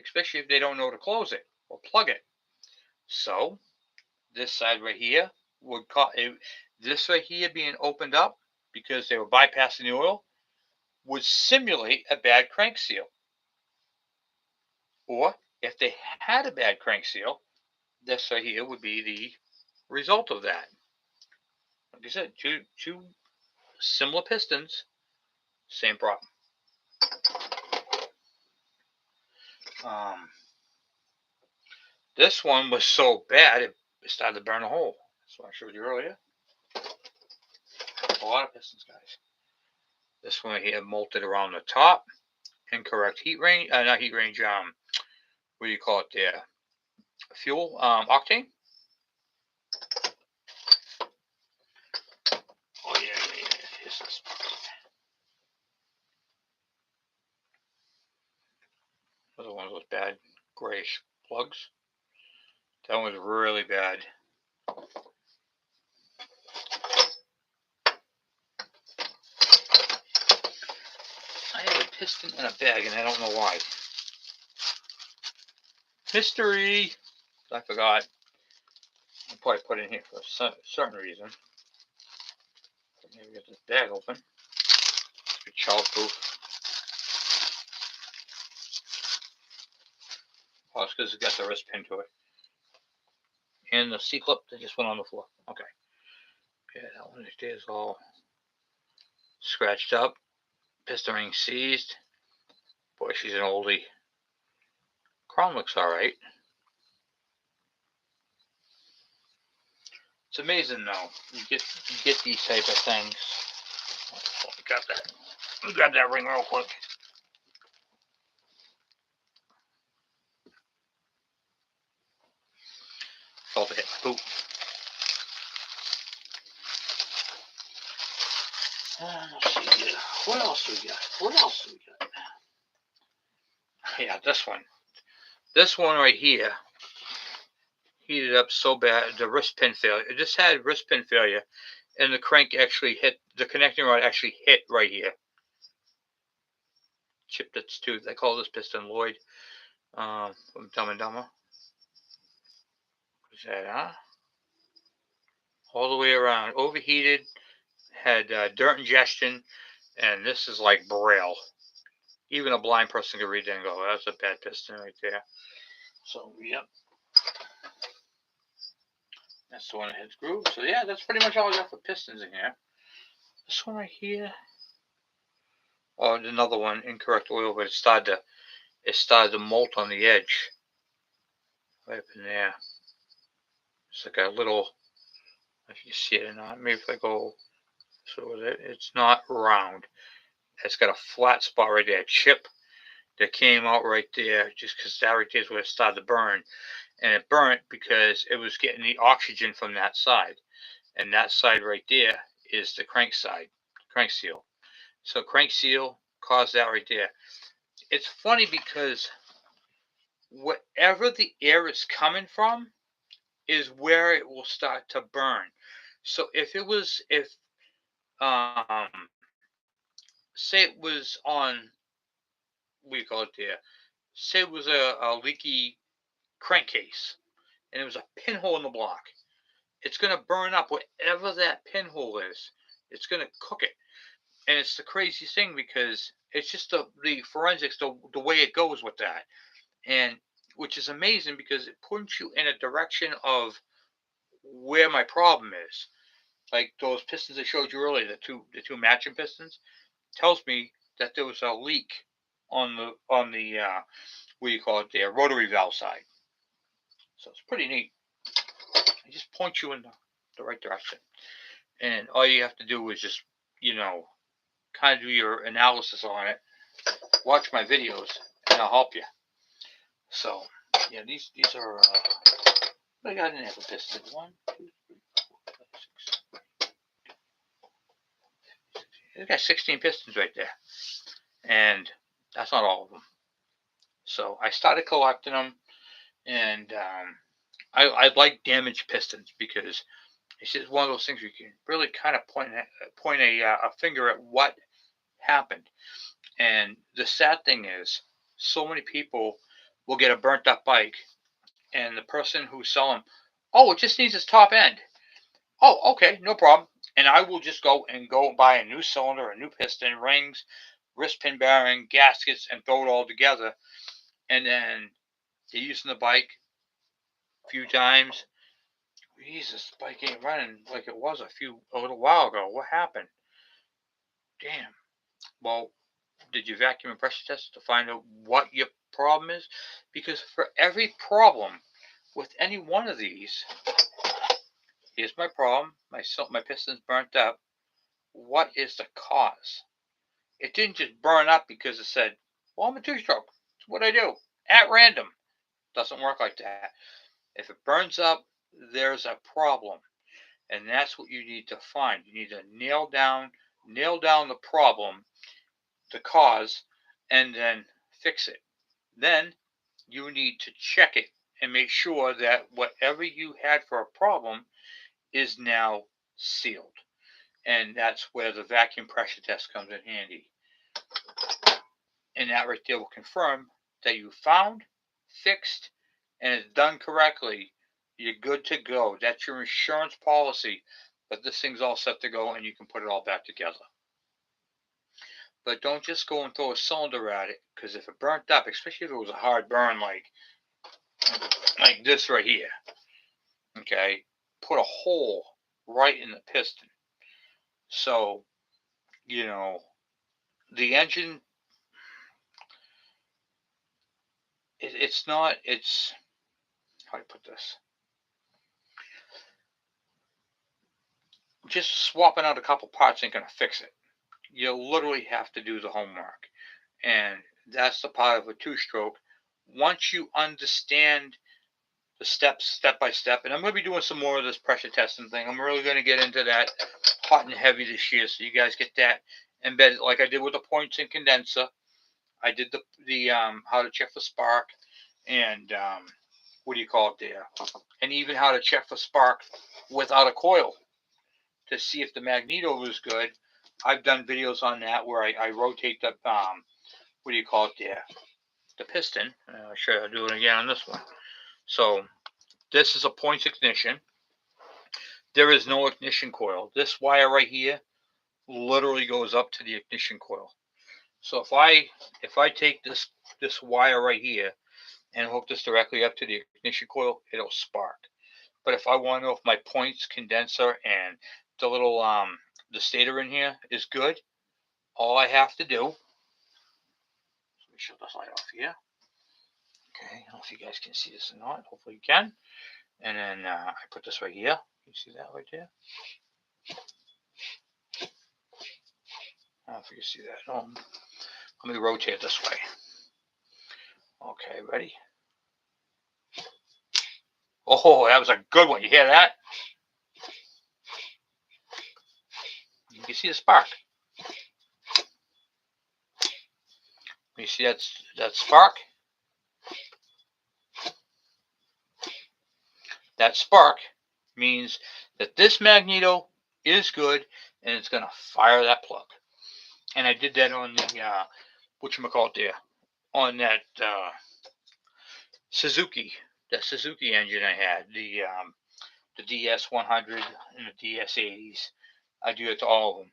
Speaker 1: especially if they don't know to close it or plug it. So this side right here would this right here being opened up because they were bypassing the oil would simulate a bad crank seal. Or if they had a bad crank seal, this right here would be the result of that. Like I said, two similar pistons, same problem. This one was so bad it started to burn a hole. That's what I showed you earlier. A lot of pistons, guys. This one here molted around the top. Incorrect heat range. Not heat range. What do you call it there? Fuel. Octane. Oh yeah. Here's this. Another one of those bad grayish plugs. That was really bad. I have a piston in a bag and I don't know why. Mystery! I forgot. I'll probably put it in here for a certain reason. Maybe get this bag open. It's be childproof. Oh, it's because it's got the wrist pin to it. And the C-clip that just went on the floor. Okay. Yeah, that one right there is all scratched up. Piston ring seized. Boy, she's an oldie. Chrome looks alright. It's amazing though. You get these type of things. Oh, got that. Grab that ring real quick. Felt it hit my boot. Let's see here. What else do we got? What else do we got? Yeah, this one. This one right here heated up so bad. The wrist pin failure. It just had wrist pin failure, and the crank actually hit. The connecting rod actually hit right here. Chipped its tooth. I call this piston Lloyd. From Dumb and Dumber. What is that, huh? All the way around. Overheated. Had dirt ingestion. And this is like braille. Even a blind person could read that and go, that's a bad piston right there. So, yep. That's the one that has grooves. So, yeah, that's pretty much all I got for pistons in here. This one right here. Oh, another one, incorrect oil, but it started to molt on the edge. Right up in there. It's like a little, if you see it or not, maybe if I go, so it's not round. It's got a flat spot right there, a chip that came out right there, just because that right there is where it started to burn. And it burnt because it was getting the oxygen from that side. And that side right there is the crank side, crank seal. So crank seal caused that right there. It's funny because wherever the air is coming from is where it will start to burn. So if um say it was on, what do you call it there? Say it was a leaky crankcase and it was a pinhole in the block. It's going to burn up whatever that pinhole is. It's going to cook it. And it's the craziest thing because it's just the forensics, the way it goes with that. And which is amazing because it puts you in a direction of where my problem is. Like those pistons I showed you earlier, the two matching pistons, tells me that there was a leak on the what do you call it there, rotary valve side. So it's pretty neat. It just points you in the right direction. And all you have to do is just, kind of do your analysis on it. Watch my videos, and I'll help you. So, yeah, these are. I got an apple piston. 1, 2, 3, 4, 5, 6. It's got 16 pistons right there, and that's not all of them. So I started collecting them, and I like damaged pistons because it's just one of those things where you can really kind of point a finger at what happened. And the sad thing is, so many people will get a burnt up bike, and the person who's selling, oh, it just needs its top end. Oh, okay, no problem. And I will just go buy a new cylinder, a new piston, rings, wrist pin bearing, gaskets, and throw it all together. And then they're using the bike a few times. Jesus, the bike ain't running like it was a little while ago. What happened? Damn. Well, did you vacuum and pressure test to find out what your problem is? Because for every problem with any one of these, here's my problem. My piston's burnt up. What is the cause? It didn't just burn up because it said, well, I'm a two-stroke. It's what I do. At random. Doesn't work like that. If it burns up, there's a problem. And that's what you need to find. You need to nail down the problem, the cause, and then fix it. Then you need to check it and make sure that whatever you had for a problem is now sealed. And that's where the vacuum pressure test comes in handy. And that right there will confirm that you found, fixed, and it's done correctly. You're good to go. That's your insurance policy. But this thing's all set to go, and you can put it all back together. But don't just go and throw a cylinder at it, because if it burnt up, especially if it was a hard burn like this right here, okay, put a hole right in the piston. So, you know, the engine, it's not, it's, how do I put this? Just swapping out a couple parts ain't going to fix it. You literally have to do the homework. And that's the part of a two-stroke. Once you understand the steps, step by step, and I'm going to be doing some more of this pressure testing thing. I'm really going to get into that hot and heavy this year, so you guys get that embedded, like I did with the points and condenser. I did the how to check for spark, and what do you call it there, and even how to check for spark without a coil to see if the magneto is good. I've done videos on that where I rotate the what do you call it there, the piston. I'll show you how to do it again on this one. So this is a points ignition. There is no ignition coil. This wire right here literally goes up to the ignition coil. So if I take this wire right here and hook this directly up to the ignition coil, it'll spark. But if I want to know if my points condenser and the little the stator in here is good, all I have to do, let me shut this light off here. Okay, I don't know if you guys can see this or not. Hopefully you can. And then I put this right here. You see that right there? I don't know if you can see that. Let me rotate this way. Okay, ready? Oh, that was a good one. You hear that? You can see the spark. You see that spark? That spark means that this magneto is good and it's going to fire that plug. And I did that on the, whatchamacallit there, on that Suzuki engine I had, the DS100 and the DS80s. I do it to all of them.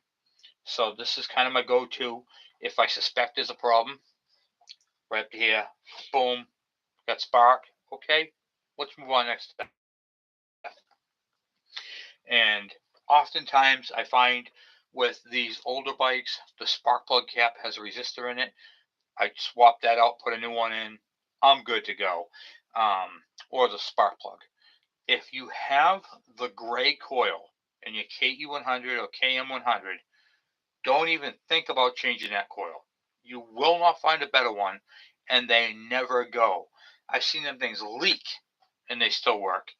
Speaker 1: So this is kind of my go-to if I suspect there's a problem. Right here, boom, got spark. Okay, let's move on next step. And oftentimes I find with these older bikes, the spark plug cap has a resistor in it. I swap that out, put a new one in. I'm good to go. Or the spark plug. If you have the gray coil in your KE100 or KM100, don't even think about changing that coil. You will not find a better one, and they never go. I've seen them things leak, and they still work.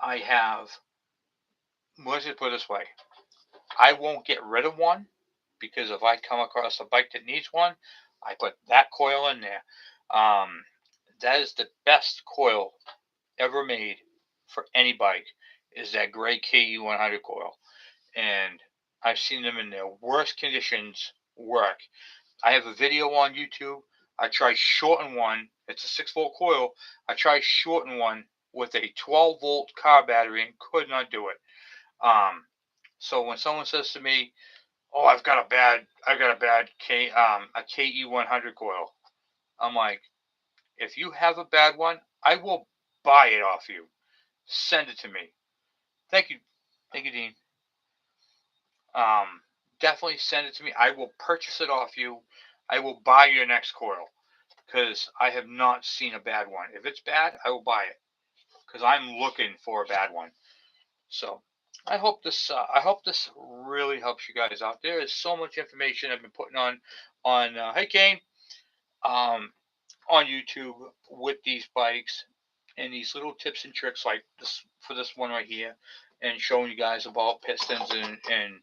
Speaker 1: I have, let's just put it this way, I won't get rid of one, because if I come across a bike that needs one, I put that coil in there. That is the best coil ever made for any bike, is that gray KE100 coil. And I've seen them in their worst conditions work. I have a video on YouTube. I tried shorting one. It's a 6-volt coil. I tried shorting one with a 12-volt car battery and could not do it. So when someone says to me, "Oh, I've got a bad a KE100 coil," I'm like, if you have a bad one, I will buy it off you. Send it to me. Thank you, Dean. Definitely send it to me. I will purchase it off you. I will buy your next coil, because I have not seen a bad one. If it's bad, I will buy it, because I'm looking for a bad one. So I hope this really helps you guys out. There is so much information I've been putting on hey Kane, on YouTube with these bikes, and these little tips and tricks like this for this one right here, and showing you guys about pistons and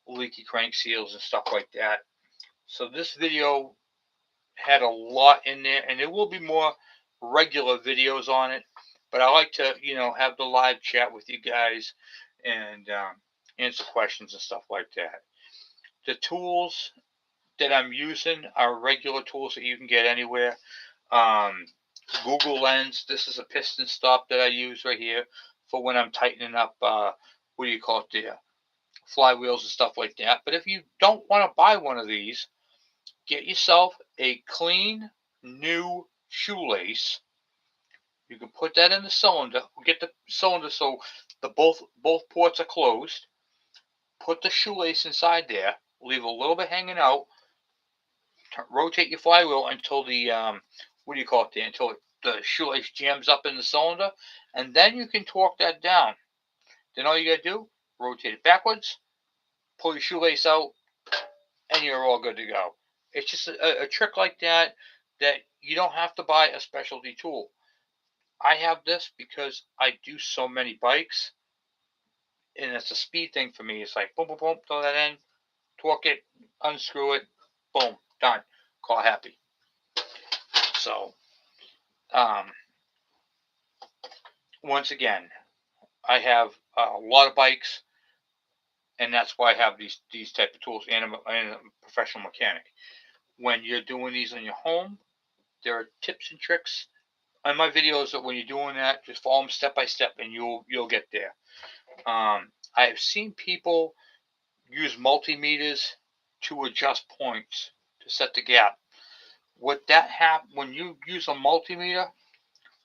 Speaker 1: leaky crank seals and stuff like that. So this video had a lot in there, and there will be more regular videos on it. But I like to, have the live chat with you guys and answer questions and stuff like that. The tools that I'm using are regular tools that you can get anywhere. Um, Google Lens. This is a piston stop that I use right here for when I'm tightening up. What do you call it? The flywheels and stuff like that. But if you don't want to buy one of these, get yourself a clean new shoelace. You can put that in the cylinder. Get the cylinder so the both ports are closed. Put the shoelace inside there. Leave a little bit hanging out. Rotate your flywheel until the what do you call it? There, until the shoelace jams up in the cylinder, and then you can torque that down. Then all you gotta do, rotate it backwards, pull your shoelace out, and you're all good to go. It's just a trick like that that you don't have to buy a specialty tool. I have this because I do so many bikes, and it's a speed thing for me. It's like boom, boom, boom, throw that in, torque it, unscrew it, boom, done. Call happy. So, um, once again, I have a lot of bikes, and that's why I have these type of tools. And I'm a professional mechanic. When you're doing these in your home, there are tips and tricks on my videos that when you're doing that, just follow them step by step, and you'll get there. I have seen people use multimeters to adjust points to set the gap. When you use a multimeter,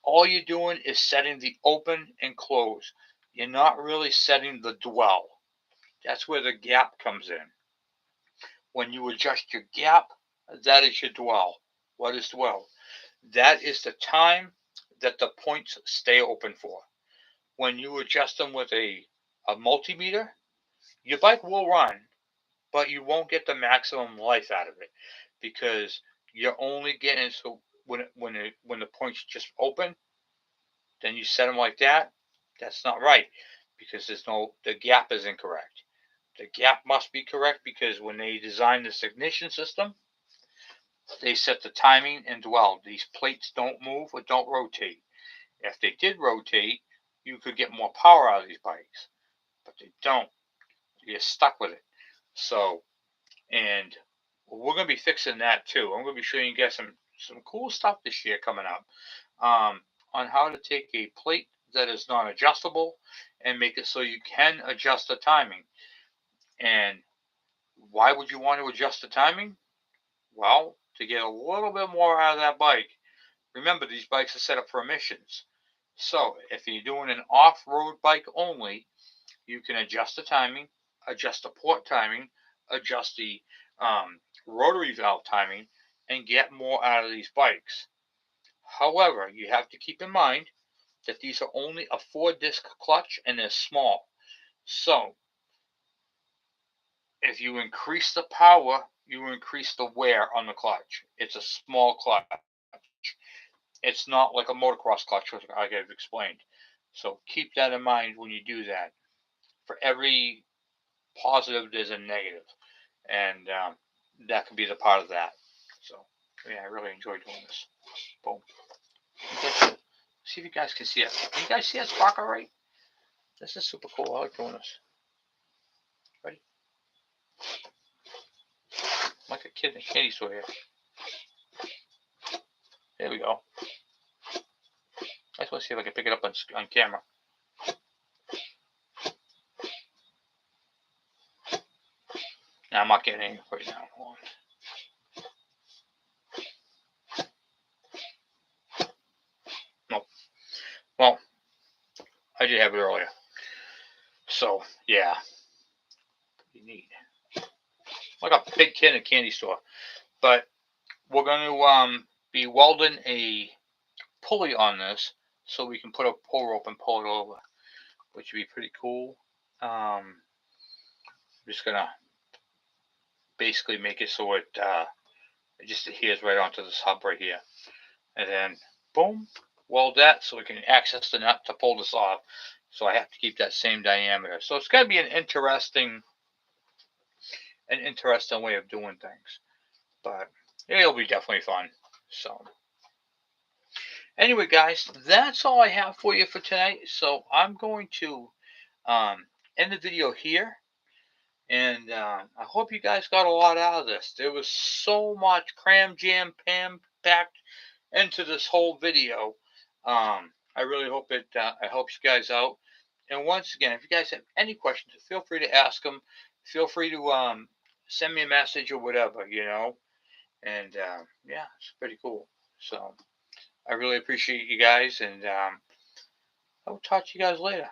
Speaker 1: all you're doing is setting the open and close. You're not really setting the dwell. That's where the gap comes in. When you adjust your gap, that is your dwell. What is dwell? That is the time that the points stay open for. When you adjust them with a multimeter, your bike will run, but you won't get the maximum life out of it because you're only getting so when the points just open, then you set them like that. That's not right because the gap is incorrect. The gap must be correct because when they designed this ignition system, they set the timing and dwell. These plates don't move or don't rotate. If they did rotate, you could get more power out of these bikes, but they don't. You're stuck with it. So, and we're going to be fixing that too. I'm going to be showing you guys some cool stuff this year coming up on how to take a plate that is non-adjustable and make it so you can adjust the timing. And why would you want to adjust the timing? Well, to get a little bit more out of that bike. Remember, these bikes are set up for emissions. So if you're doing an off-road bike only, you can adjust the timing, adjust the port timing, adjust the rotary valve timing, and get more out of these bikes. However, you have to keep in mind that these are only a 4-disc clutch and they're small. So if you increase the power, you increase the wear on the clutch. It's a small clutch. It's not like a motocross clutch, like I've explained. So keep that in mind when you do that. For every positive, there's a negative, and that could be the part of that. So yeah, I really enjoy doing this. Boom. See if you guys can see it. Can you guys see that sparkle right? This is super cool. I like doing this. Ready? I'm like a kid in a candy store here. There we go. I just want to see if I can pick it up on camera. Now, I'm not getting any right now. Hold on. Nope. Well, I did have it earlier. So, yeah. Pretty neat. Like a big kid in a candy store. But we're going to be welding a pulley on this so we can put a pull rope and pull it over, which would be pretty cool. I'm just going to basically make it so it just adheres right onto this hub right here. And then, boom, weld that so we can access the nut to pull this off. So I have to keep that same diameter. So it's going to be an interesting way of doing things. But it'll be definitely fun. So Anyway, guys, that's all I have for you for tonight. So I'm going to um, end the video here. And I hope you guys got a lot out of this. There was so much cram jam pam packed into this whole video. I really hope it helps you guys out. And once again, if you guys have any questions, feel free to ask them. Feel free to send me a message or whatever, And yeah, it's pretty cool. So I really appreciate you guys, and I will talk to you guys later.